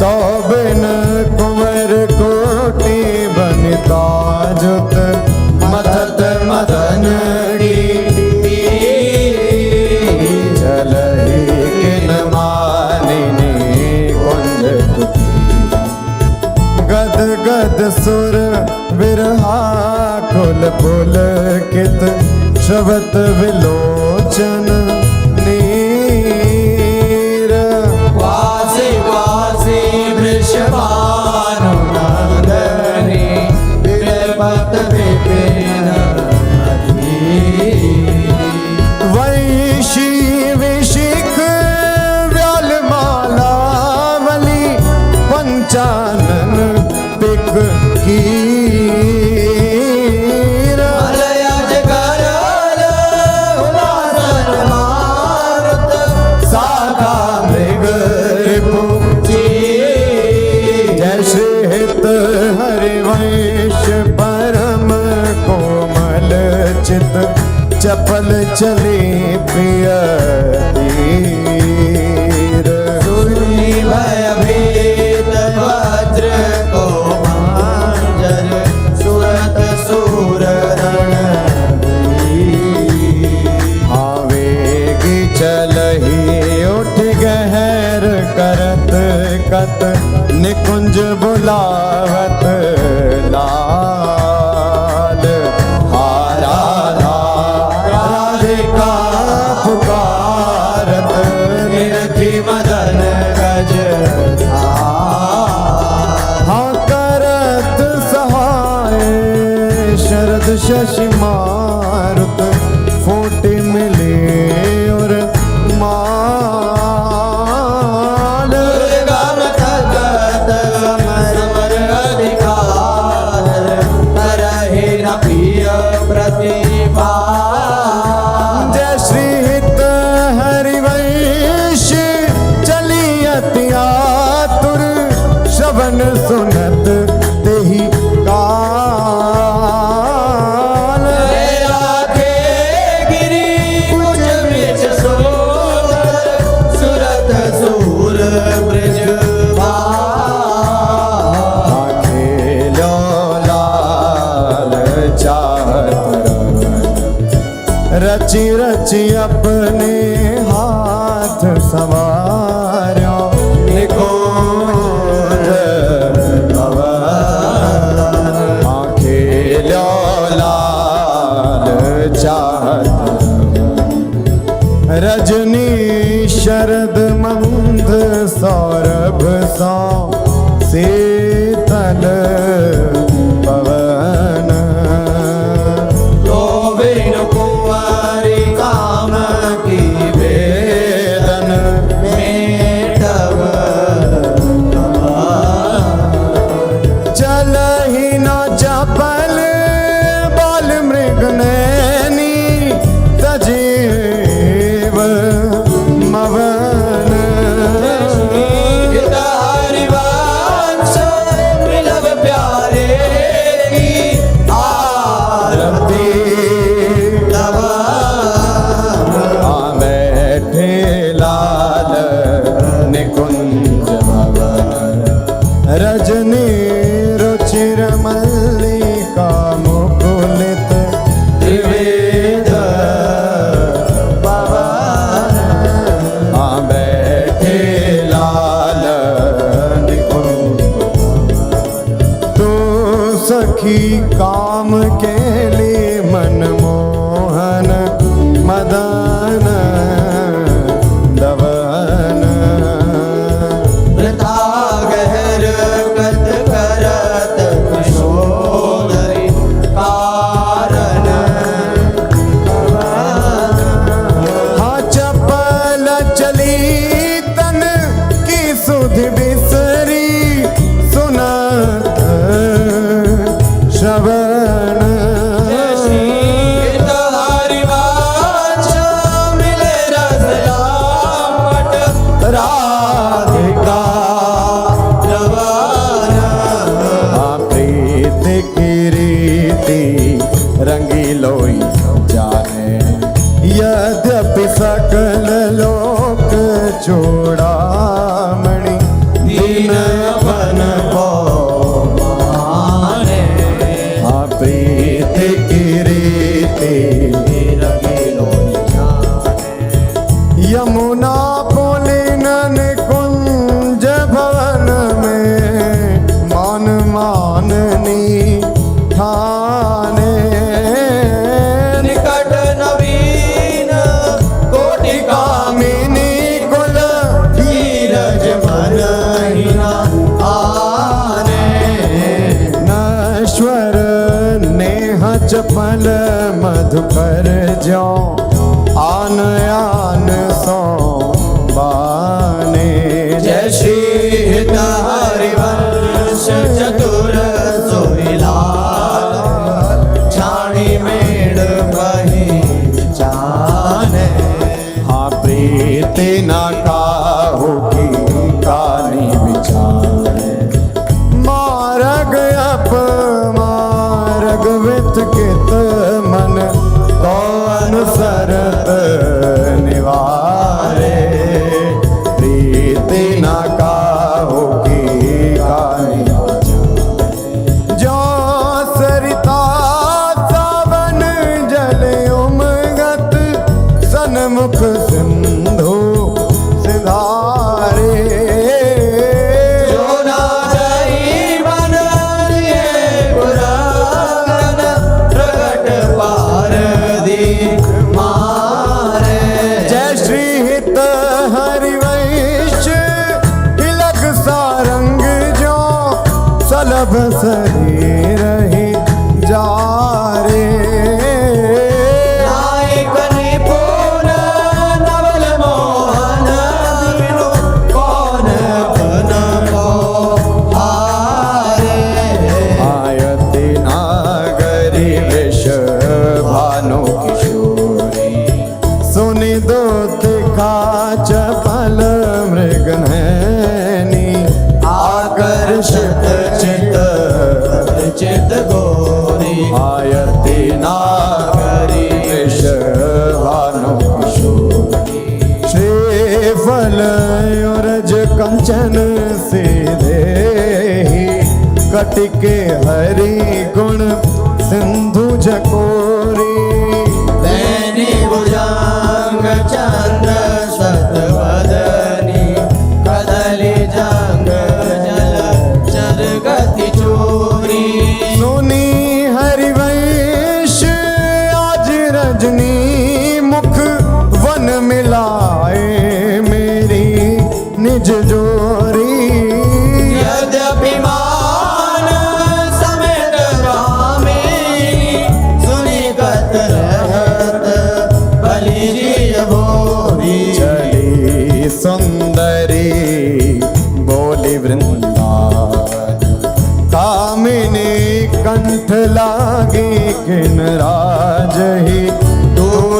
Speaker 2: तो बिन कुंवर कोटि बनिता जुत मथत मदन चलहि किन मानिनी कुंज कुटी गद गद सुर विरहा कुल पुल कित श्रवत विलोचन नीर
Speaker 3: वासी वासी वृषभानुनंदनी विरपत विपिन
Speaker 2: वैशी विशिख व्यालमालावली पंचानन पिक कीर
Speaker 3: मलयज करल उदासन मारुत
Speaker 2: साखा मृग रिपु जय श्री हित हरिवंश परम कोमल चित चपल चले प्रिय तीर
Speaker 3: सुनी भयभीत वज्र को मांजर सुरत सूर
Speaker 2: आवेगी चलही उठ गहर करत कत निकुंज बुलावत लाल हारा राधिका पुकारत
Speaker 3: निरखी मदन गज
Speaker 2: हाँ करत सहाय शरद शशि मारुत फूटे मिले और माल
Speaker 3: दुर्गम थकत समर
Speaker 2: रची रची अपने हाथ संवार्यो निकुंज भवन आंखें लो लाल चाहत रजनी शरद मंद सौरभ सौ शीतल पवन
Speaker 3: गोविंद कुंवारी काम की वेदन मेटव
Speaker 2: चल ही न चपल बाल मृग नैनी सजीव मवन
Speaker 3: हितारि वांछ मिलव प्यारे की आरती तव
Speaker 2: बैठे लाल निकुंज भवन रजनी रुचिर मल्लिका मुकुलित
Speaker 3: त्रिवेद पवन
Speaker 2: बैठे लाल निकुंज तू सखी काम के लिए मनमोहन मदन दवन
Speaker 3: वृथा गहर कत करत कुशोदरी कारण
Speaker 2: हाँ चपल चली तन की सुध बिसरी सुनत श्रवण
Speaker 3: हितारि वांछ मिले रस लापट राधिका रवन
Speaker 2: प्रीत की रीति रंगीलोई जाने यद्यपि सकल लोक चूड़ामणि
Speaker 3: दीन अपन को माने
Speaker 2: प्रीत की रीति
Speaker 3: रंगीलो जाने
Speaker 2: यमुना पुलिनन कुंज भवन में मान माननी ठाने
Speaker 3: निकट नवीन कोटि
Speaker 2: कामिनी कुल
Speaker 3: धीरज मन हिना आने
Speaker 2: नश्वर नेह चपल मधुकर जो आन आन सो बाने
Speaker 3: जय श्री हितारि वंश चतुर सोहिलाल छाणी मेड़ बही जाने
Speaker 2: हाँ प्रीति न काहू की कानी विचारे मार्ग अप मार्ग वित कित मन तो अनुसरत निवारे प्रीति न काहू की कानी जो सरिता सावन जल उमगत सन्मुख सिंधु सिधारे
Speaker 3: जो ना जाई मन लिए पुराण प्रगट पार दी मारे
Speaker 2: जय श्री हित हरिवंश तिलक सारंग जो सलभ शरीर ही जा रे
Speaker 3: नायक निपुण नवल मोहन बिनु कौन बन को हारे
Speaker 2: आयति नागरी विष भानु किशोरी सुनि दूत का चपल मृग नैनी
Speaker 3: आकर्षित चित चित गोरी
Speaker 2: आयति नागरी विष भानु किशोरी श्रीफल युरज कंचन सीधे ही कटिके हरि गुण सिंधु झकोरी
Speaker 3: दैनी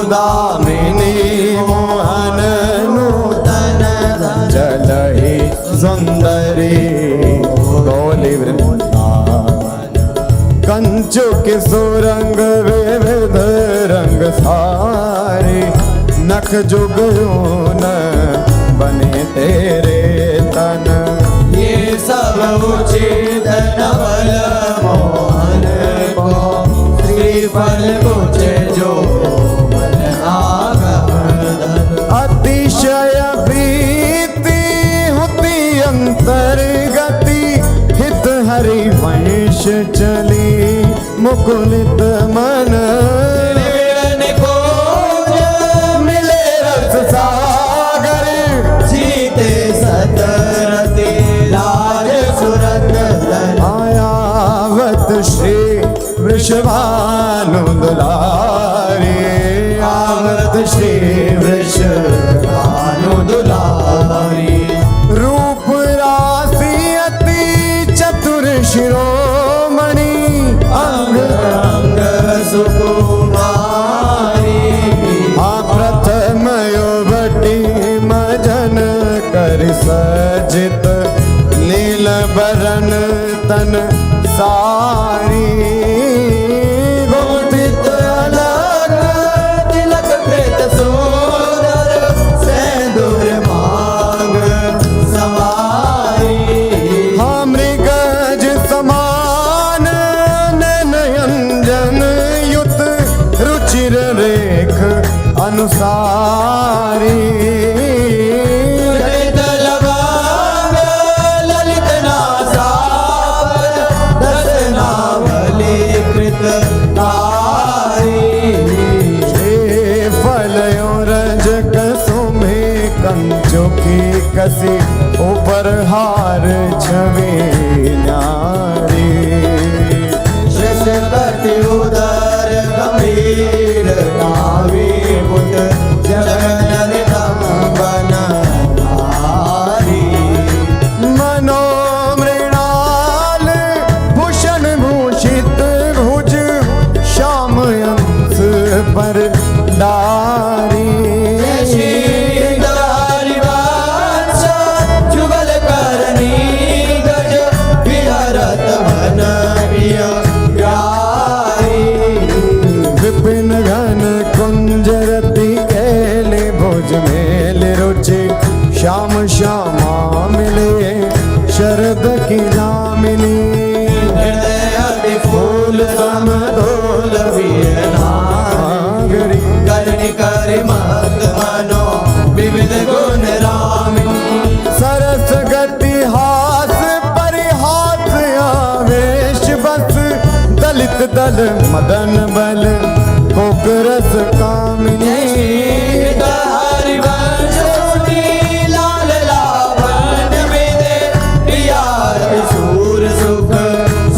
Speaker 2: दामिनी मोहन नूतन जलहि सुंदरी गौली वृंदावन कंचुक सुरंग विविध रंग सारे नख जुगनून बने तेरे तन
Speaker 3: ये सब उचित नवल मोहन को श्रीफल कुछ जो मन आगमन
Speaker 2: अतिशय प्रीति होती अंतर्गति हित हरि वंश चली मुकुलित मन
Speaker 3: मिलन को
Speaker 2: मिले रस सागर
Speaker 3: जीते सतरते राज सुरत
Speaker 2: आयावत श्री वृषभानु दुलारी
Speaker 3: आवत श्री वृषभानु दुलारी
Speaker 2: रूप राशि अति चतुर शिरोमणि
Speaker 3: अंग अंग सुकुमारी
Speaker 2: प्रथम युवती मजन कर सजित नील बरन तन सारी गोपित अलग
Speaker 3: तिलक प्रेत सुंदर सेंदूर मांग सवारी
Speaker 2: मृगज समान नयनजन युत रुचिर रेख अनुसारी
Speaker 3: ललित लवांग ललित नासावर दस नावली कृत कारी
Speaker 2: फलयों रज कसुमे कंचुकी कसी ऊपर हार छवि नारी
Speaker 3: श्रेष्ठपति उदर गंभीर नावी मुद जगन बन नारी
Speaker 2: मनोमृणाल भूषण भूषित भुज श्याम अंश पर डारी
Speaker 3: जुगल करनी गज विहरत मन
Speaker 2: विपिन घन कुंजरति केले भुज मेल रुचि श्याम श्यामा मिले शरद की नामिनी
Speaker 3: हृदय फूल समदोल
Speaker 2: नागरी
Speaker 3: करनी कर मत मनो विविध गुण रामिनी
Speaker 2: सरस गति हास परिहास आवेश बस दलित दल मदन बल कोकरस कामिनी
Speaker 3: हरिवंश सुनी लाल लावण विदे प्रिया सूर सुख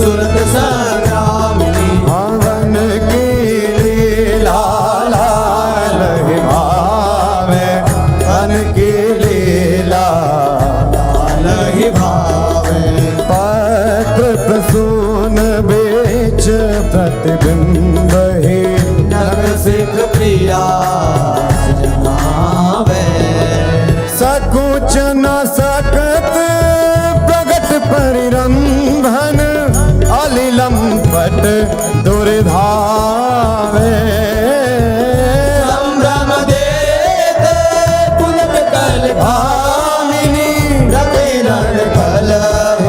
Speaker 3: सुरत संग्रामिनी
Speaker 2: हवन की लीला लाल ही भावे हन की लीला
Speaker 3: लहि भावे
Speaker 2: पत्र प्रसून बेच प्रतिबिंब ही
Speaker 3: नग सिख प्रिया जमावे
Speaker 2: सकुच न सकत प्रगट परिरंभन अलिलम पट दुर्धावे
Speaker 3: संभ्रम देत पुलक कल भामिनी रति रण कलह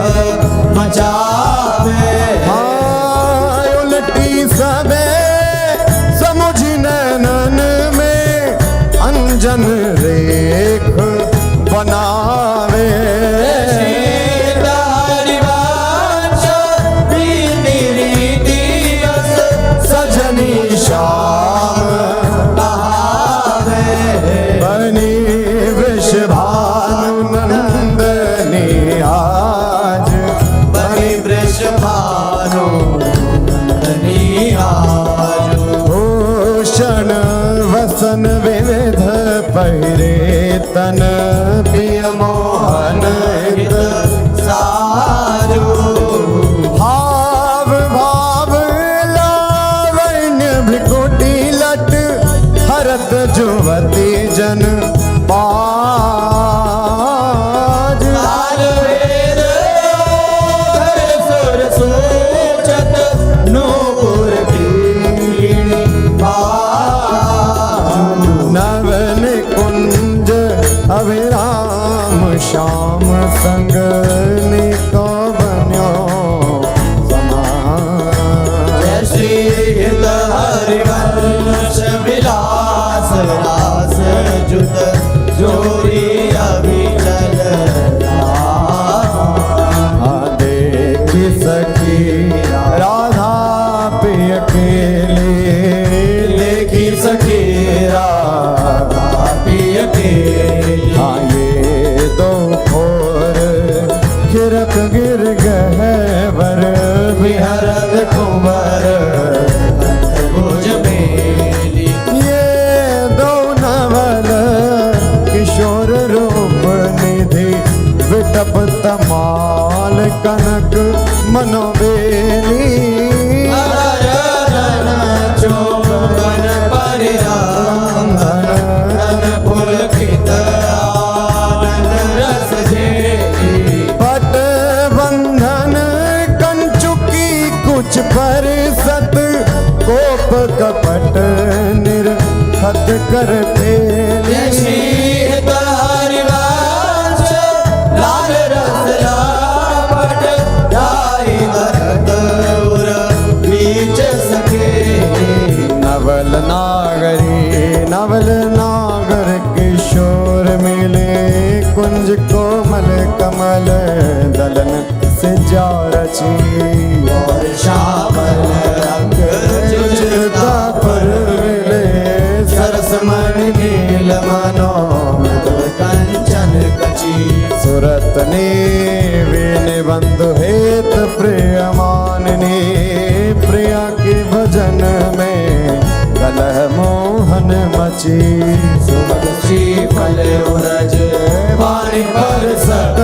Speaker 3: मचावे
Speaker 2: उलटी सबे समुझ नैनन में अंजन रेख बनावे
Speaker 3: हरिवंश बीती रीति यस
Speaker 2: सजनी श्याम
Speaker 3: बहावे
Speaker 2: बनी वृषभानु नंदनी आज
Speaker 3: बनी वृषभानु नंदनी आज
Speaker 2: भूषण वसन विविध पहिरे तन प्रिय मोहन हित
Speaker 3: सारू
Speaker 2: भाव भाव लावण्य भ्रिकुटी लट भरत जुवती जन पाज
Speaker 3: लाल वेद धर सुर सूचत नूपुर कीणी बाजू
Speaker 2: नवन कुंज अभिराम श्याम संग निको बन्यो समान
Speaker 3: जय श्री हित हरिवंश विलास रास जुत जोरी अभिचल
Speaker 2: देखी सखी राधा पिय अकेले
Speaker 3: देखी सखी राधा पिय अकेली
Speaker 2: हाँ ये दो खोर खिरक गिर गहवर
Speaker 3: विहरत कुंवर भुज मेली
Speaker 2: ये दो नवल किशोर रूप निधि विटप तमाल कनक मनोबेली
Speaker 3: हरधन चोबन परिरांधन धन पुलकित आनंद रस झेली
Speaker 2: पट बंधन कंचुकी कुछ पर सत कोप कपट निर्खत कर
Speaker 3: जय श्री
Speaker 2: पेली
Speaker 3: हित हरिवंश लाल रस लापट जाई भरत उर बीच सखे
Speaker 2: नवल नागर किशोर मिले कुंज कोमल कमल दलन से जा रची
Speaker 3: और श्यामल रंग जुझता
Speaker 2: पर मिले
Speaker 3: सरस मणि नील मनो मृदु कंचन कची
Speaker 2: सुरत ने वीण बंधु हेत प्रिय माननी प्रिया के भजन में कलह मोहन मची
Speaker 3: सुमन श्री फल उरज वाणी पर सत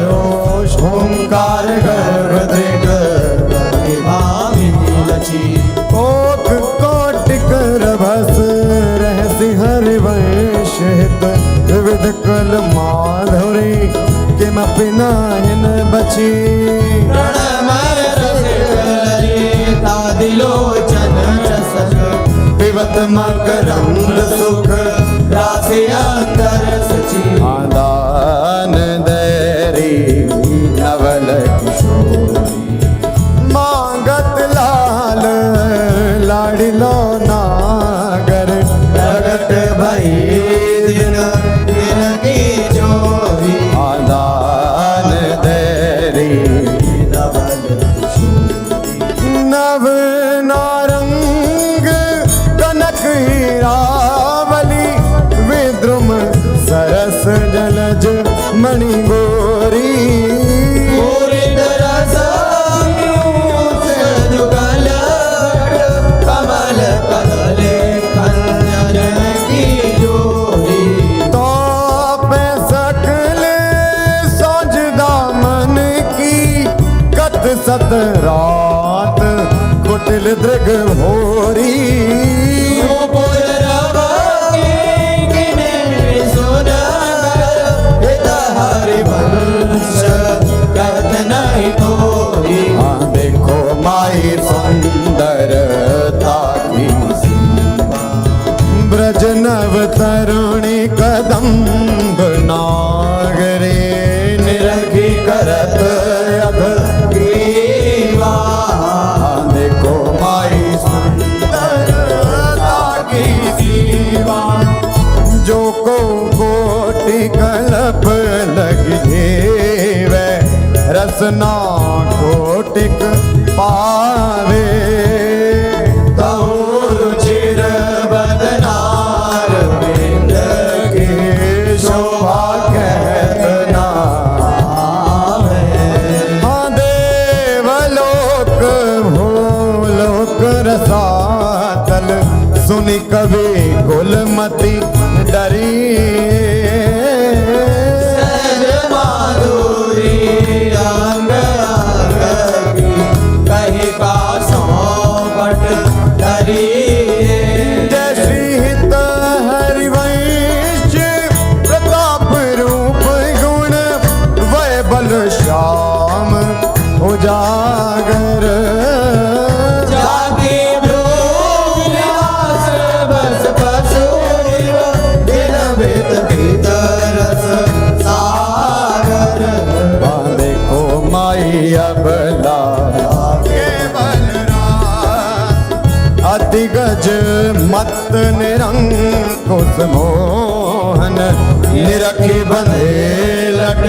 Speaker 3: रोष ओंकार गर्भ दृढ़ भामिनी लची
Speaker 2: कोट कोटिक रभस रहसि हरिवंश हित विविध कल माधुरी किमपि नाहिन बची
Speaker 3: प्रणमय रसिकललिता दिलोचन रसक पिबत मकरंद सुख राशि अंतर सची
Speaker 2: आदान दैरी नवल किशोरी मांगत लाल लाडिलो नागर
Speaker 3: प्रगट भई दिन दिन की जोरी
Speaker 2: आदान दैरी
Speaker 3: नवल
Speaker 2: नव नारंग कनक हीरावली विद्रुम सरस जलज मणि गोरी
Speaker 3: पूरित रस पीयूष जुगल कमल कदले खंजन की जोरी
Speaker 2: तो पे सकल सोज दामन की कत सत रात कुटिल दृग भोरी
Speaker 3: नूपुर रवि किने सुनगर हित हरिवंश कहत नहीं कोई
Speaker 2: हाँ देखो माई सुंदरता की ब्रज नव तरुणी कदम्ब नागरे निरखी करत अघ
Speaker 3: ग्रीवा
Speaker 2: हाँ देखो माई सुंदरता की सीमा जो को कोटि कल्प लग जेवे रसना कोटिक पावे
Speaker 3: रुचिर बदनार बिंद
Speaker 2: के शोभा कहत ना हाँ देवलोक भूलोक रसातल सुनि कवि कुलमति डरी
Speaker 3: सहज माधुरी अंग अंग की कही का सौपट धरी
Speaker 2: जय श्री हित ब्रज मत निरंकुश मोहन निरखी बंधे लट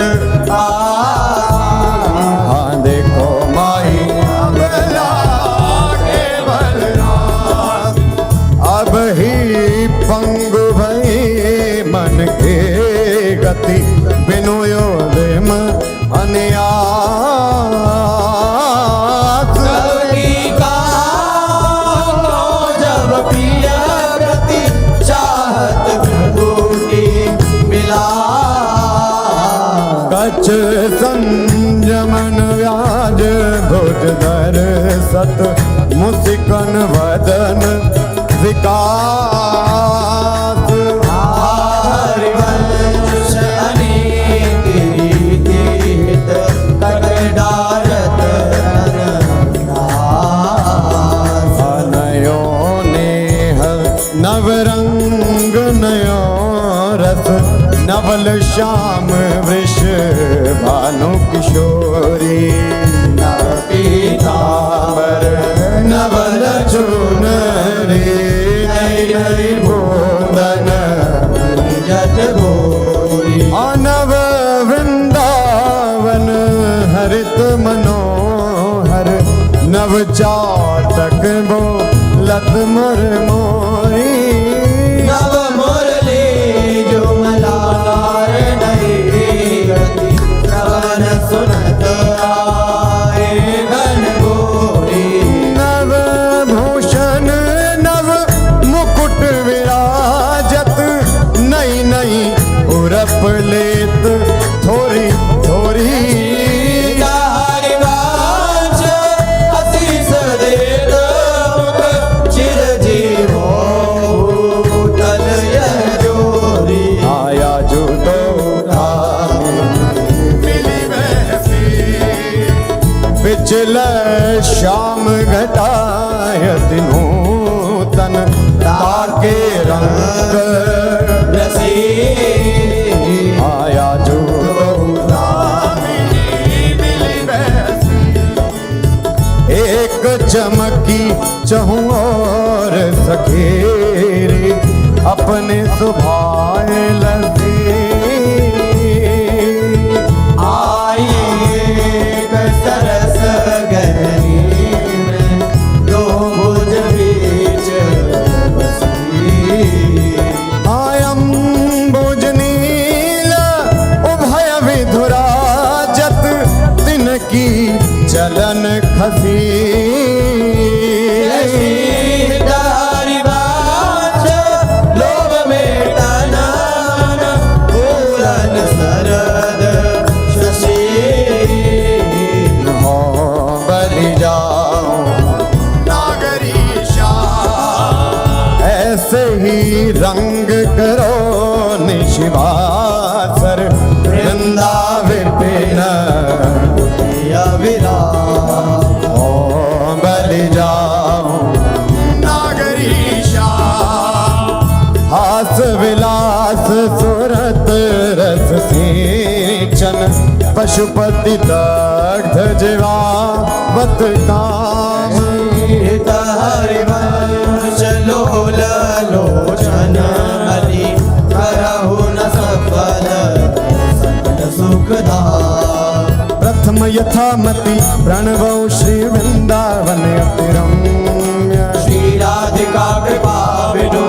Speaker 2: हाँ देखो माही अबला केवल रास। अब ही पंगु भई मन के गति बिनु योदेम अन्यास।
Speaker 3: कवि का जब प्रिय प्रति चाहत विभूति मिला।
Speaker 2: कछ संयमन व्याज भुज धर सत मुस्कन वदन विकास।
Speaker 3: हरिवंश अनेक रीति हित कट डारत अनदास।
Speaker 2: नयो नेह नवरंग नयो रस नवल श्याम वृष भानु किशोरी।
Speaker 3: नव पीतांबर
Speaker 2: नवल चुनरी नई नई बोंदन
Speaker 3: जट भोरी।
Speaker 2: नव वृंदावन हरित मनोहर नव चाटक बो लत मर मोरी।
Speaker 3: नव मुरली जो मलार नहीं गति श्रवण सुनत आए घन घोरी।
Speaker 2: नव भूषण नव मुकुट विराजत नई नई उरप लेत थोरी थोरी।
Speaker 3: हरिवंश आशीष देत मुख चिर जीवो भूतल यह जोरी।
Speaker 2: आया जो तो मिली वैसी पिछल श्याम घटायत नूतन ताके रंग
Speaker 3: रसी
Speaker 2: आया जो एक चमकी चहु और सखेरी अपने सुभाए लसी।
Speaker 3: आई एक सरस गहरी में दो भुज बीच बसी।
Speaker 2: आयम बुजनील उभय विधुराजत तिनकी चलन खसी।
Speaker 3: हरिवंश लोभ में टनन पूरन सरद शशि।
Speaker 2: हो बलि जाओ नागरीशा ऐसे ही रंग करो निशिवासर वृंदा विपिन
Speaker 3: विराम
Speaker 2: ओ बलि जाओ नागरीशा। हास विलास सुरत रस सिंचन पशुपति दग्ध जीवावत काम।
Speaker 3: हरिवंश लोल लोचन हरि करहु न सफल सकल सुखदा।
Speaker 2: प्रथम यथामति प्रणवौ श्री वृंदावन अति रम्य।
Speaker 3: श्री राधिका कृपा बिनु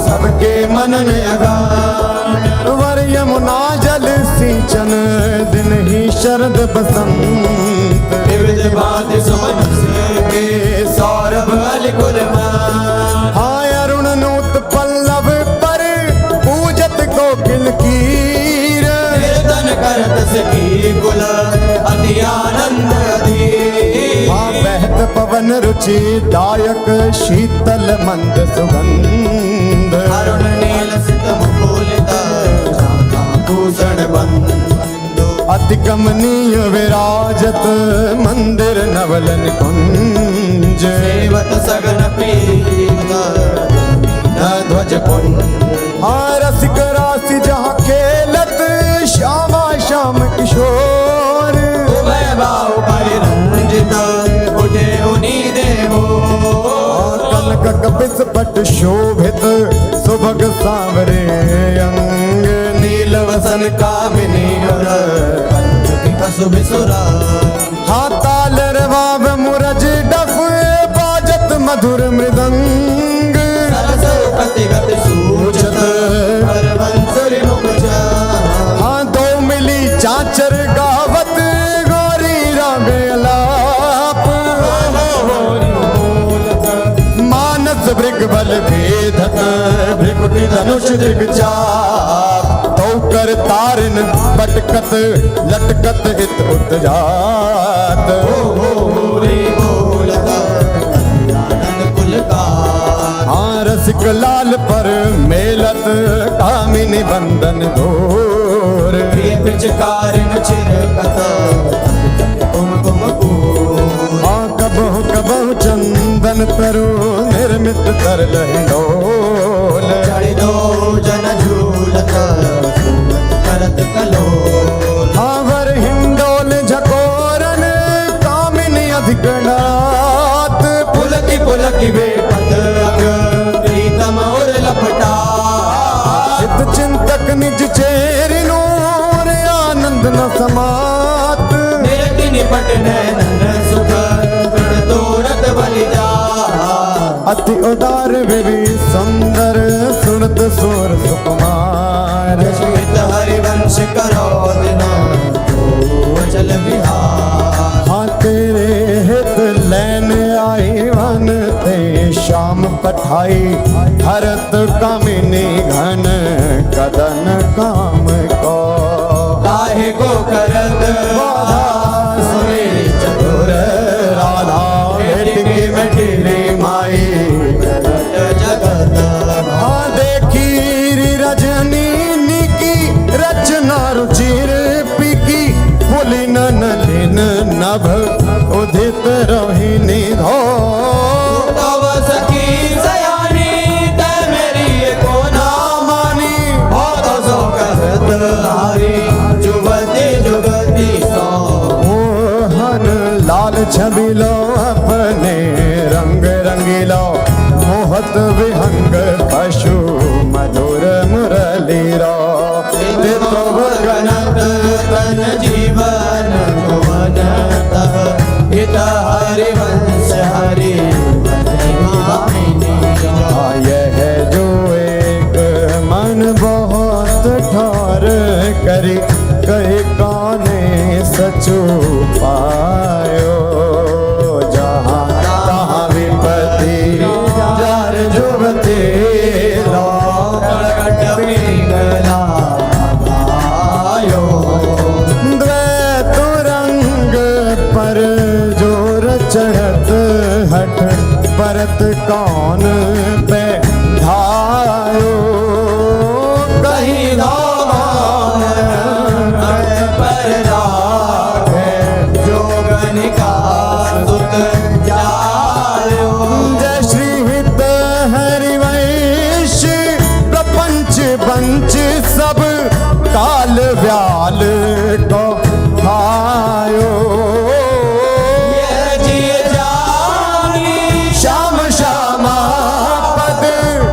Speaker 2: सबके मनन अगान वर यमुना जल सिंचन दिन ही शरद बसंत।
Speaker 3: विविध भांति सुमन के सौरभ अलिकुल
Speaker 2: हाय अरुण नूत पल्लव पर पूजत कोकिल कीर।
Speaker 3: कीर्तन करत सखी कुल अति आनंद अधीर।
Speaker 2: हाँ बहत पवन रुचि दायक शीतल मंद सुगंध।
Speaker 3: अरुण नील सित मुकुलित भूषण बंधु।
Speaker 2: अति कमनीय विराजत मंदिर नवलन कुंज।
Speaker 3: सेवत सगन प्रीत न ध्वज पुंज।
Speaker 2: हाँ रसिक राशि जहाँ खेलत श्यामा श्याम किशोर।
Speaker 3: उभय बाहु परिरंजित उठे उनी देवो।
Speaker 2: कनक कपित पट शोभित सुभग सांवरे अंग नील वसन कामिनी
Speaker 3: सुबिसुरा
Speaker 2: हाँ ताल रवाब मुरज डफ बाजत मधुर मृदंग
Speaker 3: प्रतिगत सूचत हरवंसरी मुखजा
Speaker 2: हाँ दो मिली चाचर गावत गौरी रागे अलाप मानस भृग बल भेदत भृकुटी धनुष दिग्चाप तो कर तारन पटकत लटकत हित उत्जात हाँ रसिक लाल पर मेलत कामिनी बंदन घोर
Speaker 3: पिचकारिन चिरकत कुमकुम
Speaker 2: हाँ कबहु कबहु चंदन तरु निर्मित कर लहिडोल
Speaker 3: चढ़ी दो जन झूलत करत कलो
Speaker 2: हाँ वर हिंडोल झकोरन कामिनी अधिकनाथ
Speaker 3: पुलकी बेपत अग प्रीतम और लपटा
Speaker 2: चित चिंतक निज चेरि नूर आनंद न समात
Speaker 3: निरति निपट नैनन सुख प्रण तोरत बलिजा
Speaker 2: अति उदार विवि सुंदर सुनत सुर सुकुमार
Speaker 3: श्वेत हरिवंश करो दिन चल बिहार
Speaker 2: हाँ तेरे हित लैन आई वन ते शाम पठाई हरत कामिनी घन कदन काम को
Speaker 3: काहे को करत बाधा सुने चतुर
Speaker 2: राधा भेटकी मटिली माई
Speaker 3: जगत
Speaker 2: हाँ देखी रजनी की रचना रुचिर पिकी फुली नलिन नभ उदित रोहिणी धो
Speaker 3: तव सखी सयानी ते मेरी को ना
Speaker 2: मानी
Speaker 3: हो तो सो कहत हारी जुगती जुगती सो
Speaker 2: मोहन लाल छबिलो अपने रंग रंगीलो मोहत विहंग पशु मधुर मुरली रो
Speaker 3: तो गणत तन जीवन भुवन तह हित हरिवंश हरि
Speaker 2: यह जो एक मन बहुत ठार करी कहे काने सचु पायो जहाँ तहाँ विपत्ति जार जुबते लो द्वैत रंग पर जोर चढ़त हठ परत कौन पे धायो
Speaker 3: कहीं पर राखे जोगनिका सुत जायो
Speaker 2: जय श्री हित हरिवंश प्रपंच बंच सब काल व्याल को खायो
Speaker 3: ये जिय जानी
Speaker 2: श्याम श्यामा पद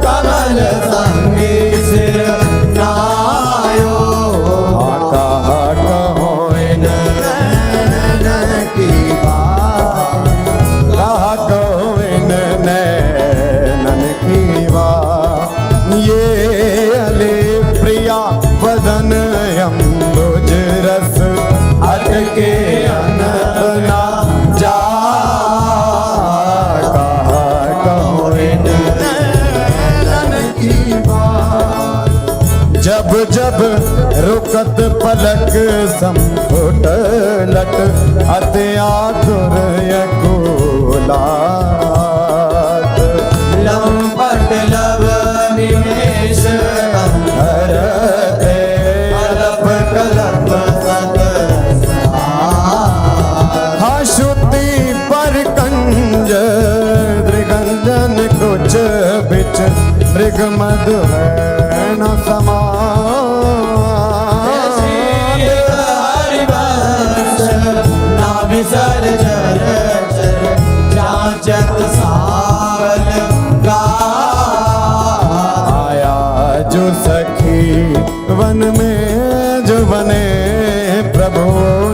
Speaker 3: कमल संगी सिर नायो
Speaker 2: कहा कहो इन की बात कहा कहो इन नैनन की बात ये अले प्रिया वदन अम्बुज रस अटके अनंत ना जा कहा कहो इन नैनन की बात जब जब रुकत पलक संपुट लट अति आतुर यकुलात
Speaker 3: लंपट लव निमेश
Speaker 2: हरते
Speaker 3: कलप कलप सत
Speaker 2: हाँ श्रुति पर कंज दृगंजन कुछ बिच मृग मधु है न समा
Speaker 3: हरिवंश ना विसर जर जाचत सावल गा
Speaker 2: जो सखी वन में जो बने प्रभु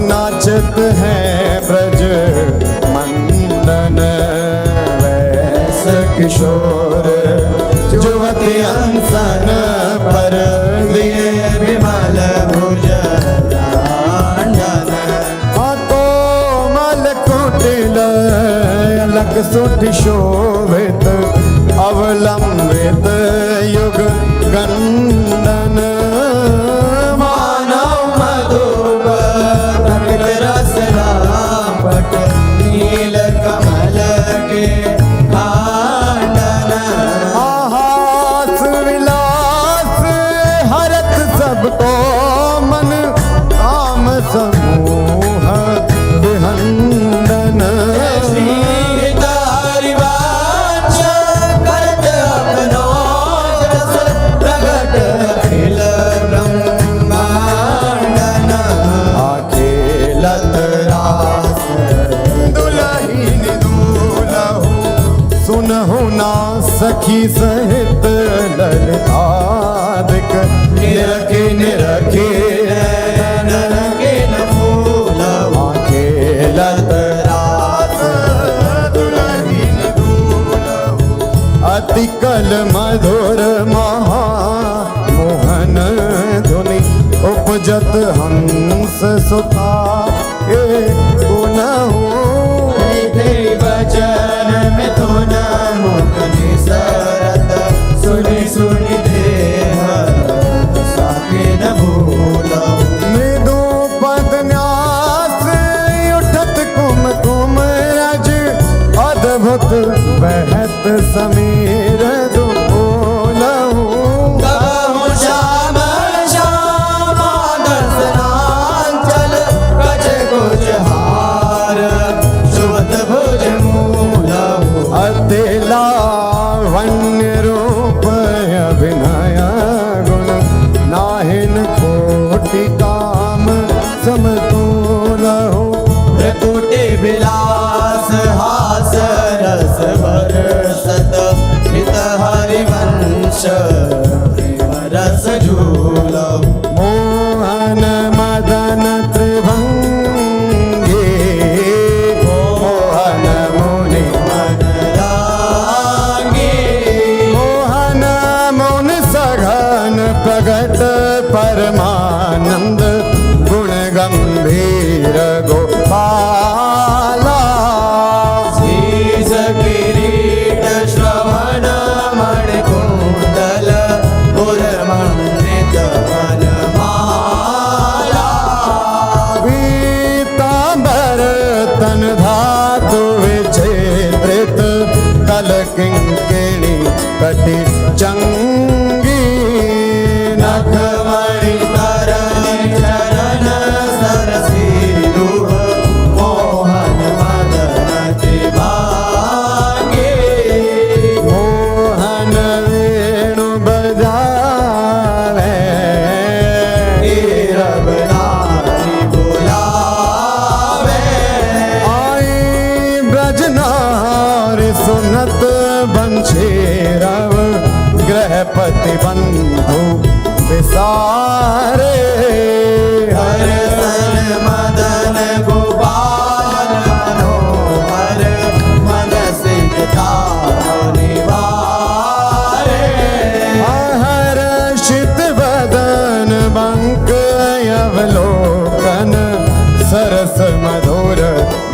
Speaker 2: नाचत हैं ब्रज मंडन वैस किशोर जुवती अंसन पर दिए
Speaker 3: विमल भुज
Speaker 2: कोमल कुटिल अलग सुठ शोभित अवलंबित युग गंडन
Speaker 3: मानव मधुप कनक रस रापट नील कमल के कांडन
Speaker 2: हास विलास हरत सबको मन काम समूह विहंडन सखी सहित ललितादिक निरखे निरखे
Speaker 3: नरके न फूल
Speaker 2: आंखे लतरास दुलहीन दूलहु अति कल मधुर महा मोहन धुनि उपजत हंस सुता ए गुनहु
Speaker 3: वचन मिथुन मुख निसरत सुनि सुनि देह साके न भूलो
Speaker 2: मृदु पद न्यास उठत कुम कुम अज अद्भुत बहत समीर दुलहु
Speaker 3: कहूँ श्याम श्यामा दर्शनांचल कछ कुछ हार सुवत भुज मूलहु
Speaker 2: अति लावण्य रूप अभिनय गुण नाहिन कोटि काम समतुलहु
Speaker 3: प्रकुटि विलास हास रस बरसत हित हरिवंश प्रेम रस झूलहु
Speaker 2: मोहन मदन त्रिभंगी मोहन मुनि
Speaker 3: मन रागे
Speaker 2: मोहन मुन सघन प्रगट परमानंद गुण गंभीर गोपाला
Speaker 3: शीश किरीट श्रवण मणि कुंडल पुरमंडित वनमाला
Speaker 2: पीतांबर तन धातु विचित्रित कल किंकिणी कटि चंगी
Speaker 3: नखमणि तरनि चरण सरसीरुह मोहन मदन त्रिभागे
Speaker 2: मोहन वेणु बजावे
Speaker 3: नीरव नारी बुलावे
Speaker 2: आई ब्रजनारी सुनत बंशी रव गृहपति बंधु विसारे
Speaker 3: हरसन मदन गोपाल मनोहर मन सिद्धा निवारे
Speaker 2: हर्षित बदन बंक अवलोकन सरस मधुर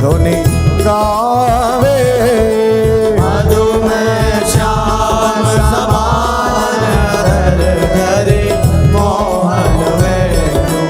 Speaker 2: धुनि गावे
Speaker 3: मधुमेह श्याम समान हर घरे मोहन वेणु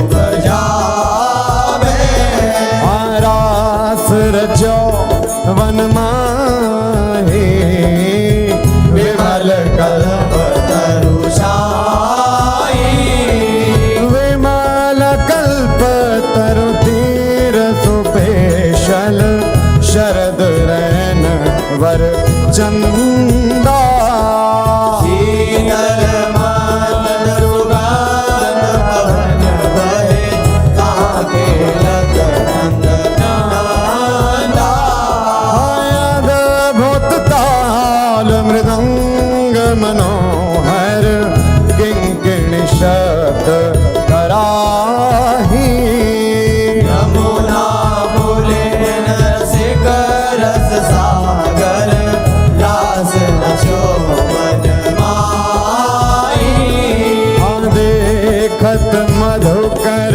Speaker 2: देखत मधुकर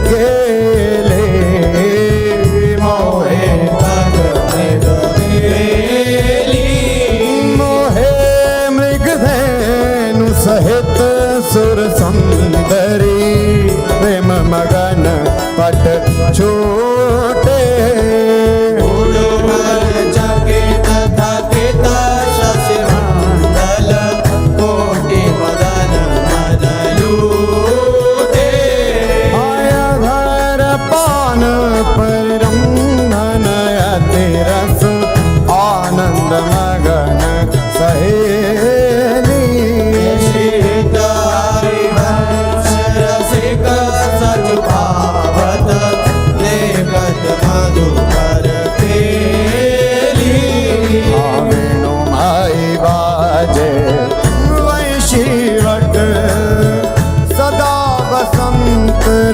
Speaker 2: गेले मोहे मोहे मृगधेनु सहित सुर सुंदरी प्रेम मगन पट छूटे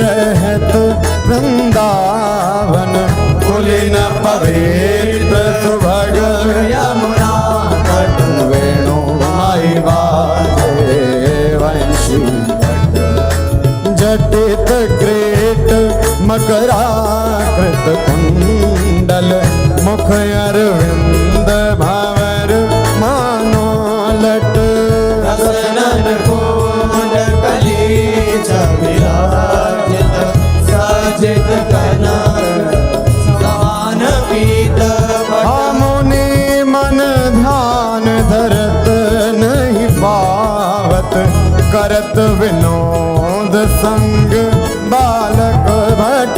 Speaker 2: रहत वृंदावन कुलीन पवित्र सुभग यमुना तट वेणु माई बाजे वंशी जटित ग्रेट मकराकृत कुंडल मुख अरविंद भंवर मानो लट मुनि मन ध्यान धरत नहीं पावत करत विनोद संग बालक भट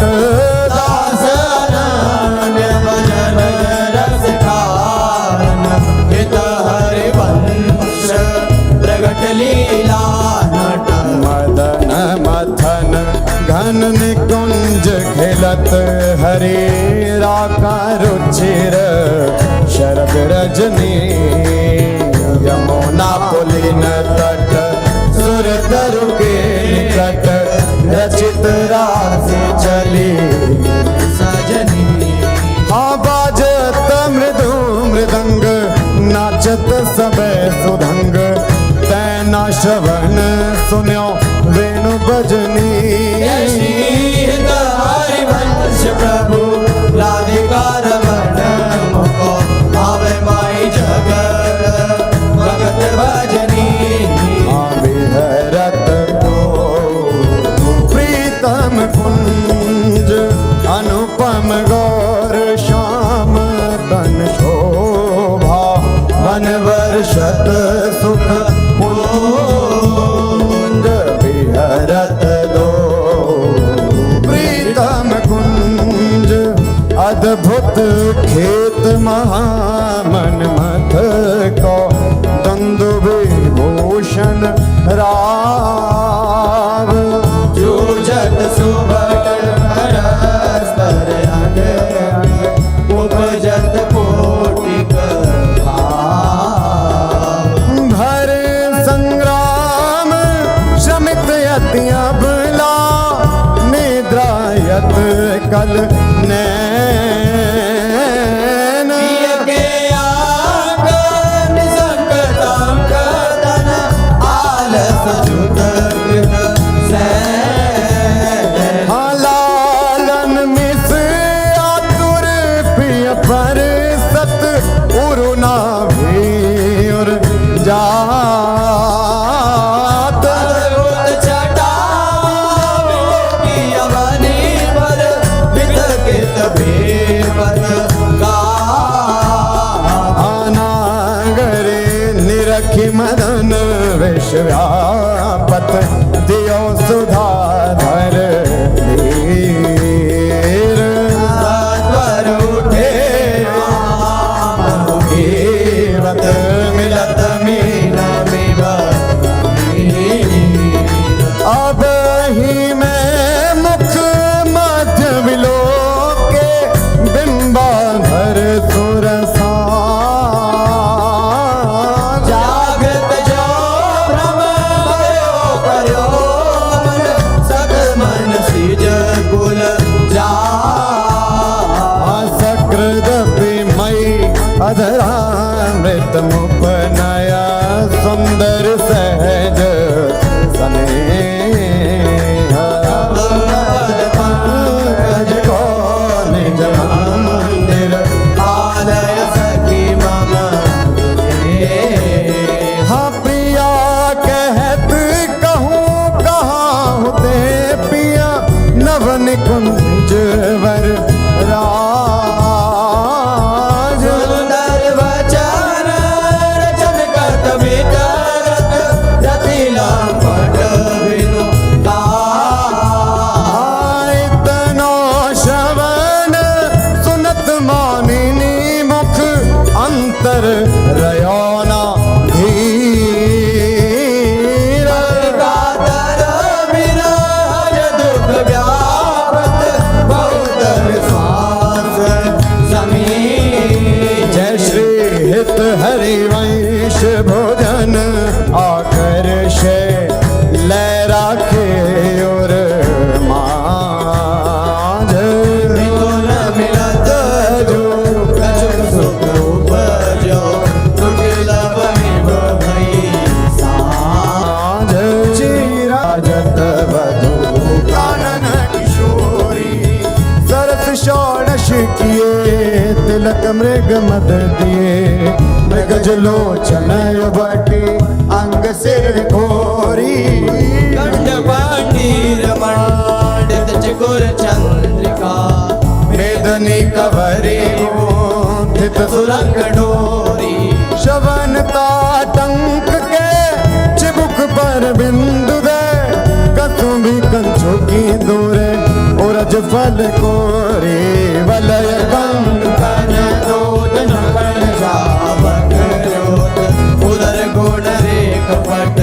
Speaker 2: दास अनन्य भजन रस कारण हित हरि वंश प्रगट लीला नट मदन मथन घन निकुंज खिलत हरे राका रुचिर शरद रजनी यमुना पुलिन तट सुर तरु के निकट रचित राशि चली सजनी बाजत मृदु मृदंग नाचत सबे सुधंग तैना श्रवण सुन्यो वेणु भजनी हरिवंश प्रभु राधिका रमण मुको आवे माई जगत भगत भजनी विहरत प्रीतम कुंज अनुपम गौर श्याम तन शोभा वन वर्षत सुख कुंज विहरत अद्भुत खेत महामन मथ को दंदु विभूषण राव जूझत सुभट परस्पर अंग उपजत कोटिक भर संग्राम श्रमित यति अबला निद्रायत कल मदन विश्व्यापत दियो सुधाधर वीर पर उठे मुखीवत मिलत मीन अब ही मैं मुख मध्य विलोके बिंबाधर सुरसा अधरामृत मुपनया सुंदर सहज सने किए तिलक मृग मद दिए मृग जलोचन बटी अंग सिर घोरी
Speaker 3: कंठ पाटीर मंडित चकोर चंद्रिका
Speaker 2: वेदनी कवरी थित
Speaker 3: सुरंग डोरी
Speaker 2: शवन ताटंक के चिबुक पर बिंदु दे कसुंभी कंचों की दूरे उरज फल कोरे वलय कंकन
Speaker 3: दूत नकन जावक जोत उदर गुण रेख पट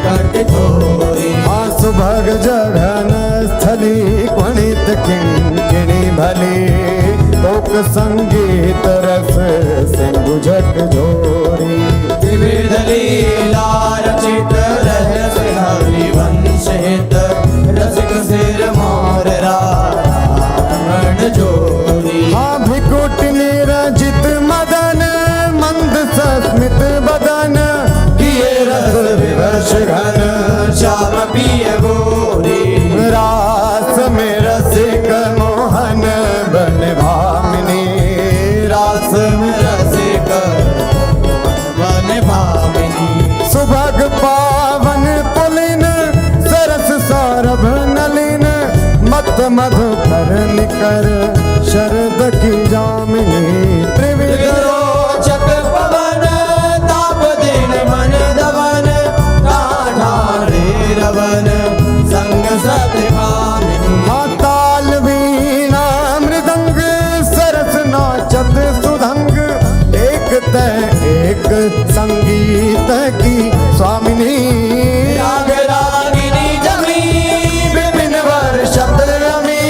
Speaker 3: कट तोरी
Speaker 2: सुभग जघन स्थली क्वणित किंकिणी भली तोक संगीत रस सिंधु झक झोरी
Speaker 3: विविध लीला रचित रहस्य हरिवंश हित रसिक सिर मोर रावण जोरी
Speaker 2: भिकुट निरजित मदन मंद सस्मित बदन
Speaker 3: किए रस विवश घन श्याम पिय गोरी
Speaker 2: रास में रसिक मोहन बन भामिनी
Speaker 3: रास में रसिक वन भामिनी
Speaker 2: सुभग पावन पुलिन सरस सौरभ नलिन मत मधुकर निकर शरद की जामिनी त्रिविध
Speaker 3: रोचक पवन ताप दिन मन दवन काढ़ारे रवन संग सतकामिनी
Speaker 2: ताल वीणा मृदंग सरस नाचत सुधंग एक तय एक संगीत की स्वामिनी
Speaker 3: राग रागिनी जमी विपिन वर्षत रमी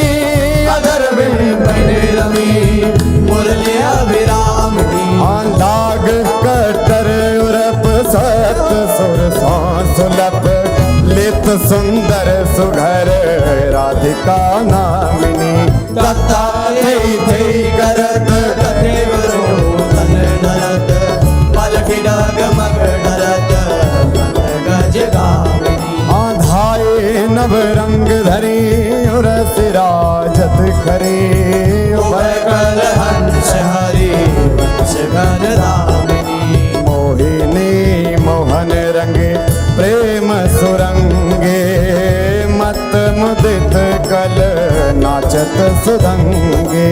Speaker 3: अधर विपिन रमी मुरली अभिरामिनी
Speaker 2: लाग कटर उरप सत सुर सुलभ लित सुंदर सुघर राधिका नामिनी
Speaker 3: दत्ता थे करत कथेवरो तन नरत पलकी डाग मग डरत गज गामिनी
Speaker 2: आधाए नव रंग धरी उरस राजत करे
Speaker 3: उभय कल हंस हरि वंश घन रामिनी
Speaker 2: मोहिनी मोहन रंगे प्रेम सुरंगे मत मुदित कल नाचत सुधंगे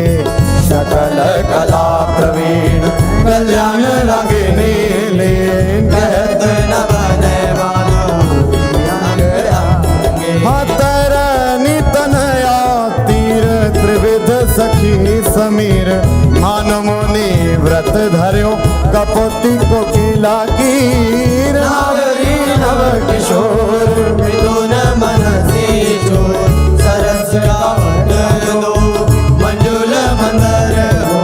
Speaker 2: सकल कला प्रवीण कल्याण रंगिनी लीन
Speaker 3: कहत न बने
Speaker 2: तरनी तनया तीर त्रिविध सखी समीर मान मुनि व्रत धर्यो कपोती को किला कीर
Speaker 3: नागरी नव किशोर मृदुन मनसी चोर सरस कावट दो मंजुल मंदर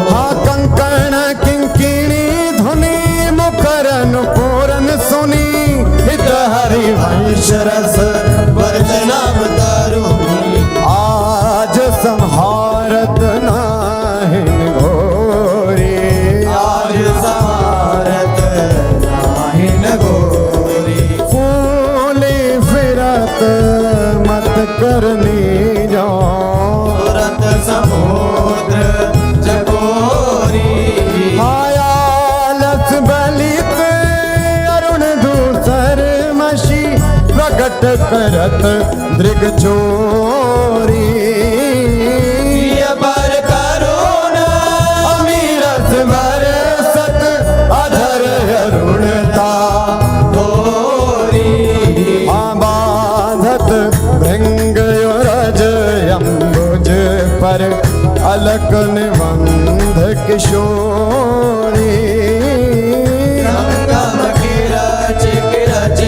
Speaker 3: हो
Speaker 2: कंकण किंकिणी धुनी मुखरन पूरन सुनी हित हरि वंश रस
Speaker 3: वर्जनम तरुणी
Speaker 2: आज संहारत नाहिन घोरी
Speaker 3: आज समारत नाहिन गोरी
Speaker 2: फूली फिरत मत करनी जो
Speaker 3: तुरत समुद्र जगोरी
Speaker 2: आयालस बलित अरुण दूसर मशी प्रकट करत दृग चोरी
Speaker 3: पर करुण
Speaker 2: अमीरस बरसत अधर अरुणता
Speaker 3: गोरी
Speaker 2: बाधत भृंग रज अम्बुज पर अलक निबंध किशोरी
Speaker 3: संगम किरच किरच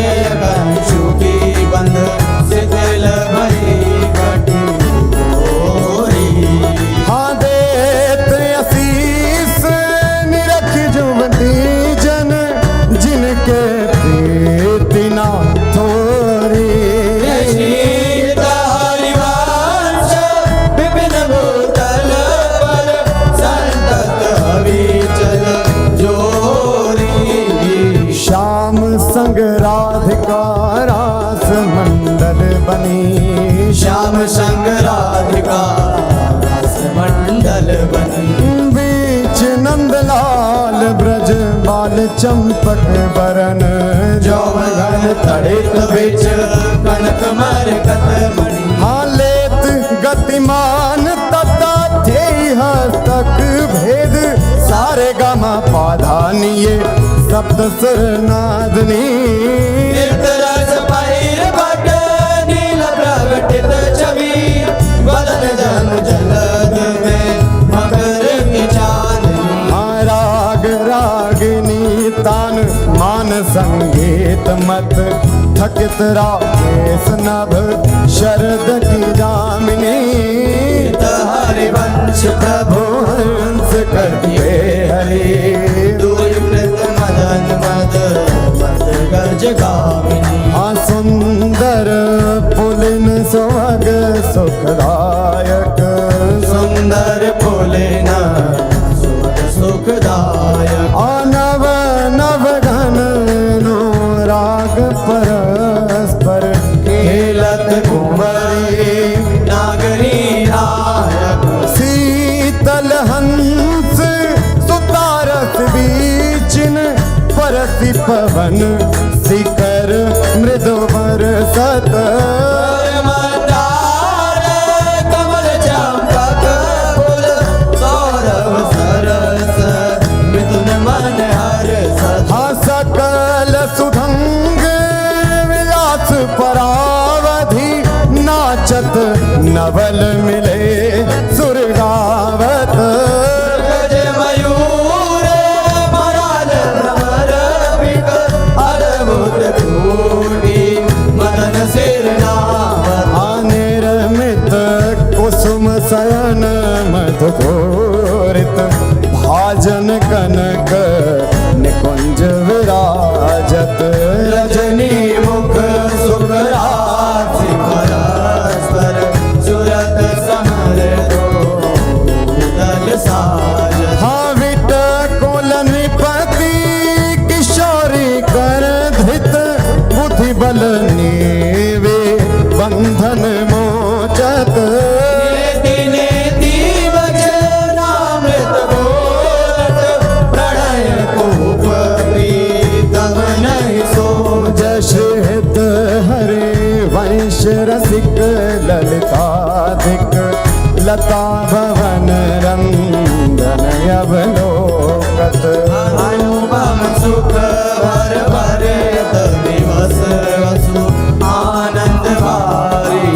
Speaker 3: कंशु की बंध शिथिल भरी कटी गोरी
Speaker 2: हाँ देत असीस निरख जुवती जन जिनके प्रीति ना थोरी
Speaker 3: शीत हरिवंश विपिन भूतल पर संतत अविचल जोरी
Speaker 2: श्याम संग राधिका रास मंडल बनी
Speaker 3: श्याम संग राधिका रस मंडल बनी।
Speaker 2: बीच नंदलाल ब्रज बाल चंपक बरन
Speaker 3: जौवन तड़ित बिच कनक मरकत मणि।
Speaker 2: हाँ लेत गतिमान तता थे हस्तक भेद सारे गामा पाधानिये सप्त सुर नादनी।
Speaker 3: निरतरस पहिर भट नील प्रगटित छवि बदन जन जलद में मकर की चांदनी।
Speaker 2: हाँ राग रागिनी तान मान संगीत मत थकित राकेश नभ शरद की जामिनी।
Speaker 3: हरिवंश प्रभु
Speaker 2: हंस करते हरि
Speaker 3: दूरीकृत मदन मद मद गज गामिनी।
Speaker 2: हाँ सुंदर पुलिन सुहाग सुखदायक
Speaker 3: सुंदर पुलिन सुख सुखदायक।
Speaker 2: नव नव घन नो राग परस्पर
Speaker 3: खेलत कुंवरी नागरी नायक।
Speaker 2: शीतल हंस सुतारस बीचिन परसि पवन शिखर मृदु बरसत।
Speaker 3: मंदार कमल चंपक फूल सौरभ सरस मिथुन मन हर्षत।
Speaker 2: हाँ सकल सुधंग विलास परावधि नाचत नवल मिले सुर गावत।
Speaker 3: गज मयूर मराल भ्रमर बिक अद्भुत कोटि मदन सिर नावत।
Speaker 2: निर्मित कुसुम शयन मधुकोरित भाजन कनक निकुंज विराजत।
Speaker 3: रजनी मुख सुखरासि परस्पर सुरत समर दो दल साज।
Speaker 2: हाँ विट कुल नृपति किशोरी कर धृत बुद्धि बल नीवे बंधन मोचत।
Speaker 3: नेति नेति वचनामृत बोलत प्रणय कूप प्रीतम नहीं सोच।
Speaker 2: जश हित हरे वंश रसिक ललिताधिक लता भवन रंदन अवलोकत।
Speaker 3: अनुपम सुख भर भरे दिवस वसु आनंद भारी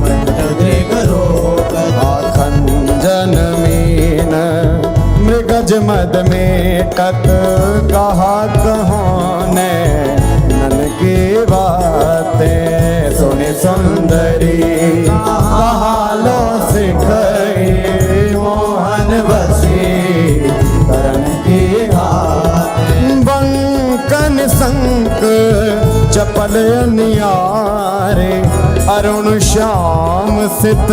Speaker 3: पंच दृग रोकत।
Speaker 2: खंजन मीन मृगज मद मेटत कहा कहो ने नन की बातें सुनि सुंदरी कहालो सिखई
Speaker 3: मोहन बसी करण की घात।
Speaker 2: बंकन संक चपल नियारे अरुण श्याम सित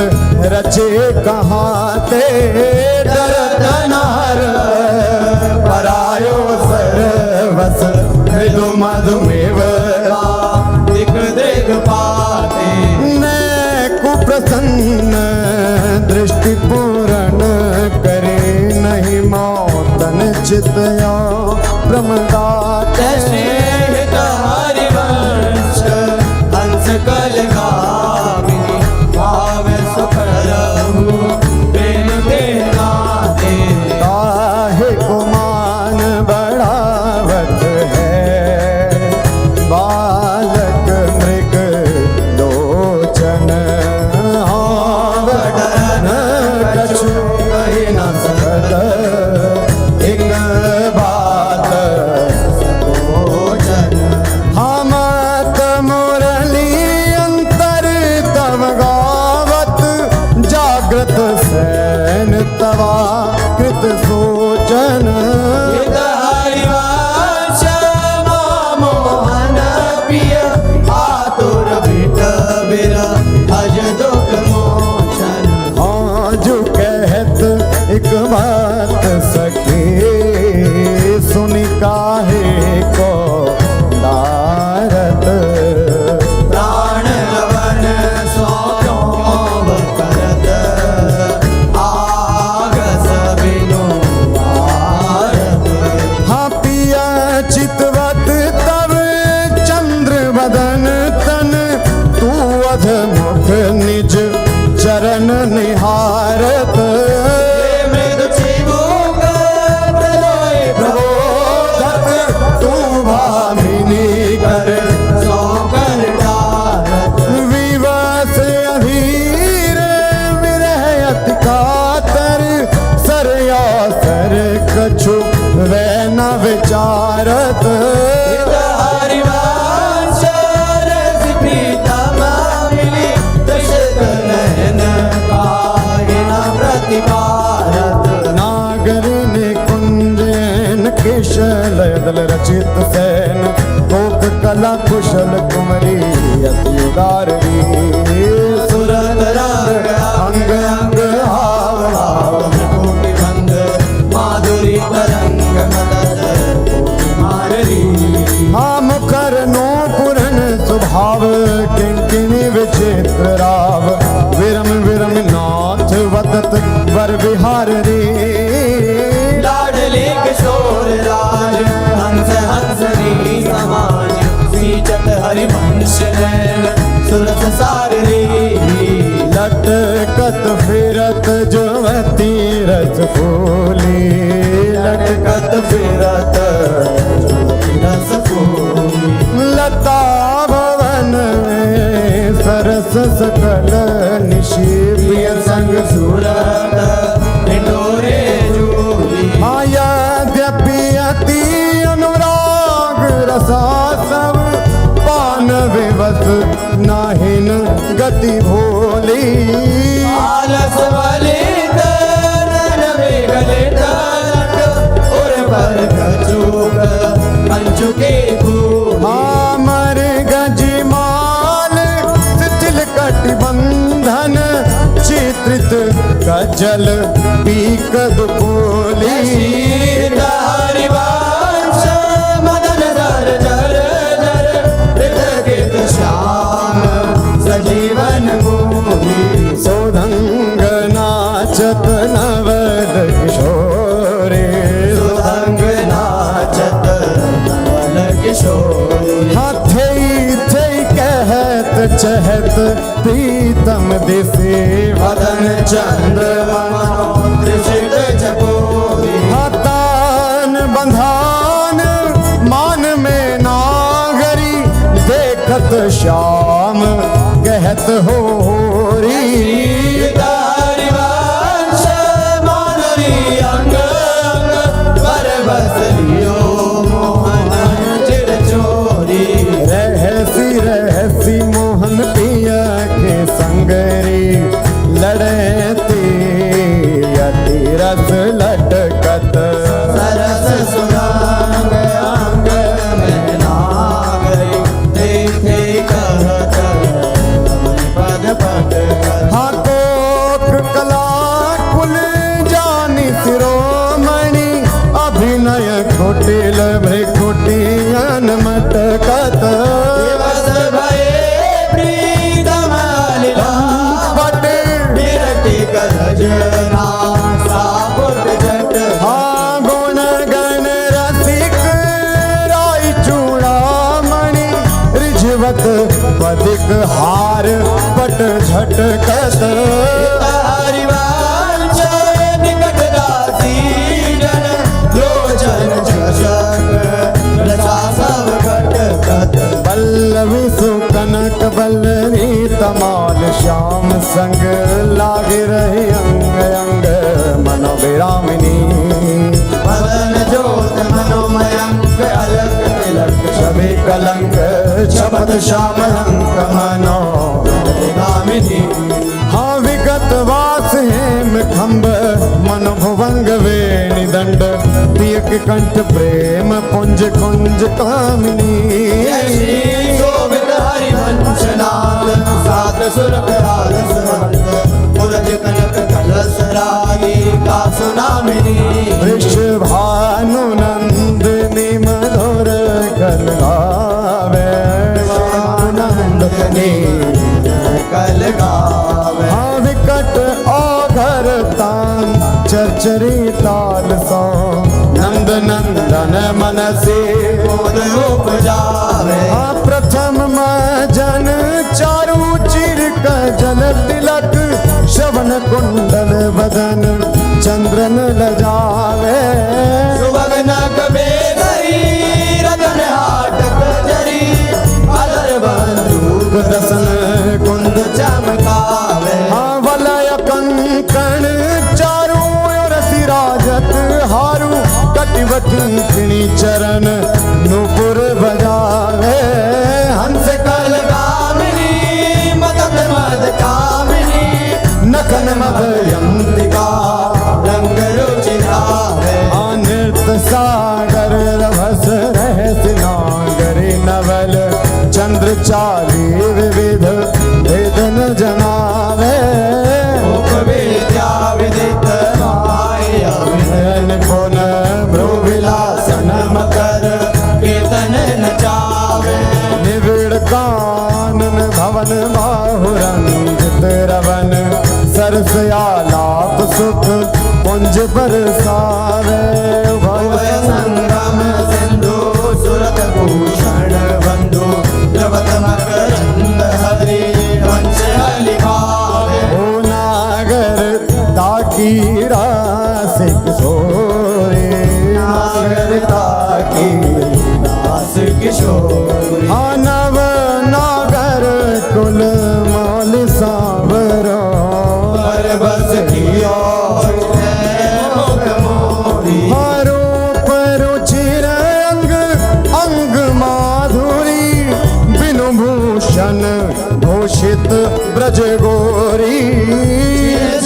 Speaker 2: रचे कहाते। डरत नार परायो सरवस मृदु मधुमेव
Speaker 3: दिख दृग पाते।
Speaker 2: ने कुप्रसन्न दृष्टि पूर्ण करे नहीं मौतन चितया प्रमदाते।
Speaker 3: श्रेष्ठ हरिवंश हंस कल गामिनी भाव सुख रहु प्रेम के नाते।
Speaker 2: काहे गुमान बढ़ावत है बालक मृग लोचन। आवडन कछु कहि न सकत एक बात बध मुख निज चरण निहारत
Speaker 3: मृदु चिबुक प्रलोय
Speaker 2: प्रबोधक तू भामिनी कर
Speaker 3: सौकर डारत
Speaker 2: विवश अधीर विरह अति कातर सरया सर कछु वै न विचारत
Speaker 3: हरिवंश रस प्रीतम मिली दशरथ नयन काहे न प्रतिपारत
Speaker 2: नागर ने कुंजन केशल दल रचित सैन कोक कला कुशल कुमरी अति उदारी
Speaker 3: सुरत रंग
Speaker 2: अंग अंग हाव हाव
Speaker 3: कोटि भंग माधुरी तरंग मदद कोटि माररी
Speaker 2: हाँ मुखर नो पुरन स्वभाव किंकिणी विचित्र राव विरम विरम नाथ वदत वर विहार रे
Speaker 3: लाडले किशोर राज हंस हंसनी समाज सीचत हरिवंश नैन सुरस सार रे
Speaker 2: लटकत फिरत जुवती रस फूली लटकत फिरत
Speaker 3: रस फूल
Speaker 2: लता भवन में सरस सकल निशि प्रिय संग
Speaker 3: सूरत निटोरे जूली
Speaker 2: यद्यपि अति अनुराग रसा सब पान विवश नाहिन गति भोली
Speaker 3: आलस वलित नन विगलित लट उर पर कचूक कंचुके खूब
Speaker 2: अमर गजमाल शिथिल कटिबंधन चित्रित कजल पीक दुपोली
Speaker 3: हरिवंश मदन दर जर जर हृदय श्याम सजीवन मोही
Speaker 2: सोधंग नाचत नवल किशोरे
Speaker 3: सुरंग नाचत नवल किशोरी
Speaker 2: हाथे थे कहत चहत प्रीतम दिसे
Speaker 3: वदन चंद्र मनोदृशित चकोरी
Speaker 2: हतान बंधान मान में नागरी देखत श्याम कहत हो री
Speaker 3: हरिवंश माधुरी अंग अंग पर बस लियो मोहन चिर चोरी
Speaker 2: रहसी रहसी मोहन पिया के संगरी लड़ती अति रस लटकत
Speaker 3: सरस सुरंग अंग में नागरी देखे कहत पद पद
Speaker 2: हाँ कोक कला कुल जानी शिरोमणि अभिनय कुटिल भ्रिकुटियन मटकत
Speaker 3: दिवस भये प्रीतम लीला
Speaker 2: बट
Speaker 3: विरति करज सापुट जट
Speaker 2: हाँ गुण गण रसिक राई चूड़ामणि रिझवत पदिक हार पट झटकत
Speaker 3: हरिवंश निकट दासी जन लोचन चषक रचा सब घटकत
Speaker 2: पल्लवी सुकनक बल्लरी तमाल श्याम संग लागे रही अंग अंग मनोविरामिनी
Speaker 3: मदन ज्योत मनोमयंक अलक तिलक
Speaker 2: छवि कलंक छपत श्याम अंक मनो
Speaker 3: गामिनी
Speaker 2: हाँ विगत वास हेम खम्ब मन भुवंग वेणि दंड पियक कंठ प्रेम पुंज कुंज कामिनी
Speaker 3: शोभित हरिवंश नाम सात सुर कराल सुरंग उरज कनक कलश रागी का सुनामिनी
Speaker 2: वृषभानु नंदिनी मधुर कल गावे नंदनी
Speaker 3: कल गावे
Speaker 2: हाँ विकट औघर तान चरचरी ताल सो नंद नंदन मन से
Speaker 3: बोध उपजावे
Speaker 2: हाँ प्रथम मजन चारु चिर कुंडल तिलक श्रवण कुंडल बदन चंद्रन लजावे
Speaker 3: सुभग नग बेधरी रतन हाटक जरी अलर बंदूक दसन कुंद चमकावे
Speaker 2: वलय कंकण चारू ओर सिराजत हारू कटिवकिंकिणी चरण नूपुर बजावे
Speaker 3: हंस कल कामिनी मदद मद कामिनी नखन मदयंतिका रंग रुचिरावे
Speaker 2: नृत्य सागर रभस रहस नागरी नवल चंद्र चाली विविध वेदन जनावे
Speaker 3: मुख विद्या विदित माया
Speaker 2: निपुण
Speaker 3: भ्रुविलासन मकर कीर्तन नचावे
Speaker 2: निविड़ कानन भवन बाहुरंजित रवन सरस आलाप सुख पुंज बरसावे
Speaker 3: भय संगम सिंधु सुरत भूषण बंधु द्रवत मकरंद हरि वंश लिखावे
Speaker 2: ओ नागर ताकी रास किशोरे
Speaker 3: नागर ताकी दास किशोरी
Speaker 2: नव नागर कुल मौल सावरो
Speaker 3: पर बस कियो मुख मोरी
Speaker 2: हारो परो चिर अंग अंग माधुरी बिनु भूषण भूषित ब्रज गोरी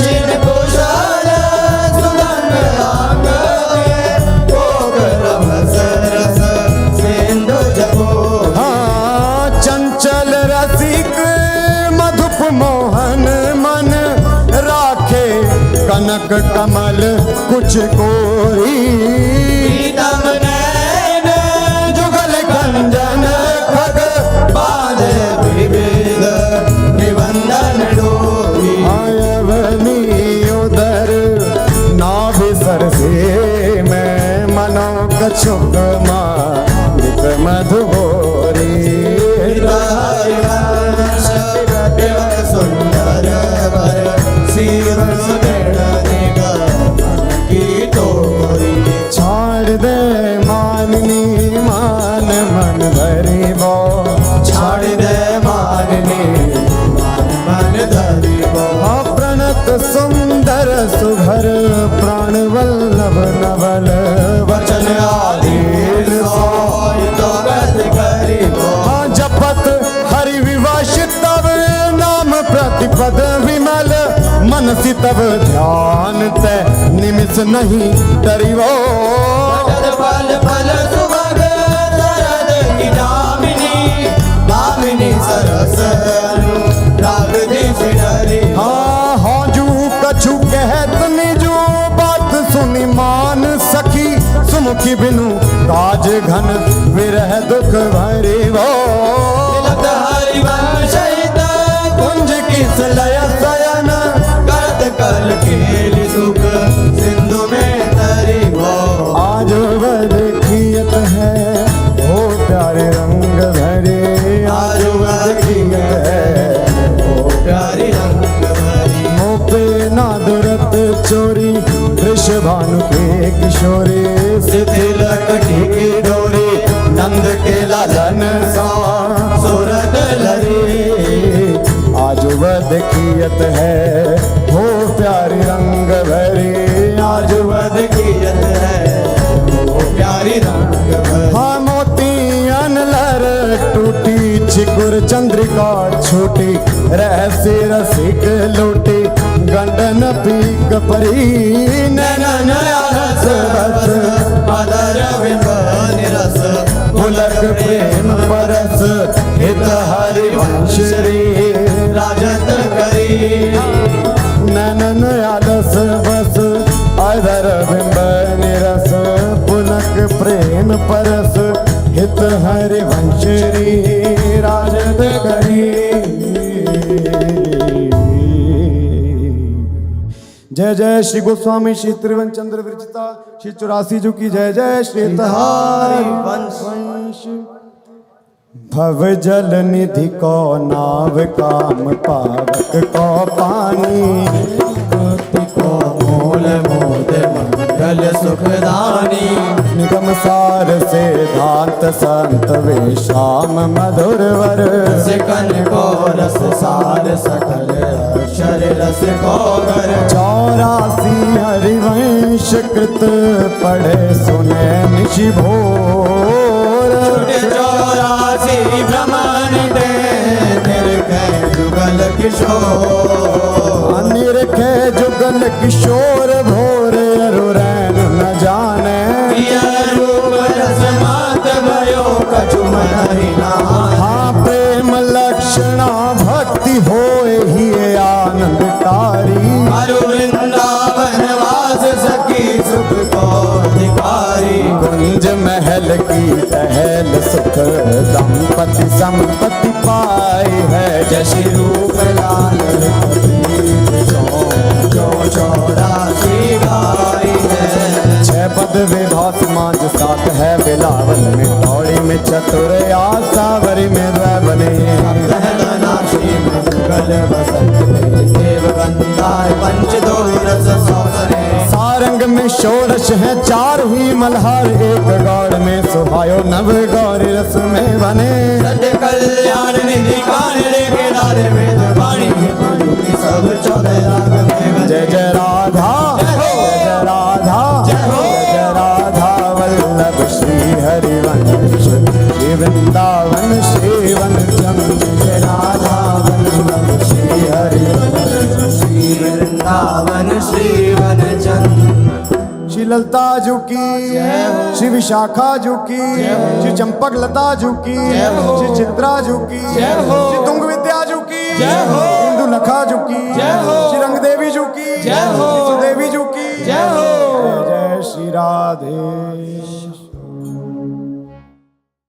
Speaker 3: चिर कुशल सुगंध अंग कोकर रस रस सिंधु जपो
Speaker 2: चंचल रसिक मधुप मोहन मन राखे कनक कमल कुछ कोरी
Speaker 3: प्रीतम नैन जुगल कंजन खग बांधे विविध निबंधन डोरी
Speaker 2: आयवनी उदर नाभि सरसे में मनो कछुक मालिक मधुगोरी
Speaker 3: हरिवंश देवक सुंदर वर सीवन सुदृढ़ निगम की तोरी
Speaker 2: छाड़ दे माननी मान मन भरी बो
Speaker 3: छाड़ दे माननी मन धरी बो
Speaker 2: प्रणत सुंदर सुभर प्राण वल्लभ नवल
Speaker 3: वचन आधीन सोई तो गत करी बो
Speaker 2: जपत हरि विवश तब नाम प्रतिपद विमल मनसी तब ध्यान ते निमिष नहीं डरिवो
Speaker 3: फल फल सुभग शरद की दामिनी दामिनी सरस राग देश डरी
Speaker 2: हाजू कछु कहत निजो बात सुनी मान सखी सुमुखी बिनु काज घन विरह दुख भरी वो
Speaker 3: तिलक हरिवंश कुंज किस लय सयन करत कल खेल सुख सिंधु में तरी वो
Speaker 2: आज वह देखियत है ओ प्यारे रंग भरे
Speaker 3: आज वह देखियत है ओ प्यारी रंग भरी
Speaker 2: मोपे नादरत चोरी वृषभानु के किशोरी
Speaker 3: शिथिल कटी की डोरी नंद के लालन सा सूरत लरी
Speaker 2: आज वह देखियत है हो प्यारी रंग भरी
Speaker 3: आज वह देखियत है ओ प्यारी रंग भरी
Speaker 2: हाँ मोतियन लर टूटी चिकुर चंद्रिका छोटी रहस्य रसिक लूटी गंडन पीक परी
Speaker 3: नैनन रस बस अदर बिंब निरस पुलक प्रेम परस हित हरि वंश रे राजत करी
Speaker 2: नैनन आलस बस अधर बिंब निरस पुलक प्रेम परस हित हरि वंश री राजत करी जय जय श्री गोस्वामी श्री त्रिवन चंद्र विरचिता श्री 84 जी की जय जय श्री
Speaker 3: हरि वंश।
Speaker 2: वंश भव जल निधि को नाव काम पावक को पानी
Speaker 3: को मूल मोद मंगल सुखदानी
Speaker 2: निगम सार से धांत संत वे श्याम मधुर वर
Speaker 3: सिकन को रस सार सकल अक्षर रस को गर
Speaker 2: 84 हरिवंश कृत पढ़े सुने निशि भोर
Speaker 3: 84 ब्रह्मांड निरखे जुगल किशोर
Speaker 2: निरखे जुगल किशोर भोर अरुरैन न जाने
Speaker 3: रूप रस मात भयो कछु मन ही नाहि
Speaker 2: हाँ प्रेम लक्षणा भक्ति होए ही आनंदकारी
Speaker 3: हरु वृंदावन वास सखी सुख को अधिकारी
Speaker 2: कुंज महल की टहल सुख दंपति संपत्ति पाई है
Speaker 3: जशि रूप लाल जो 84 गाई है
Speaker 2: 6 पद विधा समाज सात है बिलावल में दौड़ी में चतुर आसावरी में बने
Speaker 3: नाशी में जुगल बसंत देव गंधार पंच दो रस सौसरे
Speaker 2: सारंग में षोडश है 4 ही मल्हार एक गौड़ में सुहायो नव गौरी रस में बने
Speaker 3: सत्य कल्याण निधि कानड़े के नारे वेद वाणी सब 14 राग में
Speaker 2: जय जय राधा जय जय राधा जय राधा वल्लभ श्री हरिवंश श्री वृंदावन श्री वनचम जय राधा वल्लभ श्री हरिवंश
Speaker 3: श्री वृंदावन श्री वनचंद
Speaker 2: श्री ललता जू की श्री विशाखा जू की श्री चंपक लता जू की श्री चित्रा जू की श्री तुंग विद्या जू की इंदु लखा जू की श्री रंग देवी जू की श्री सुदेवी जू की जय जय श्री राधे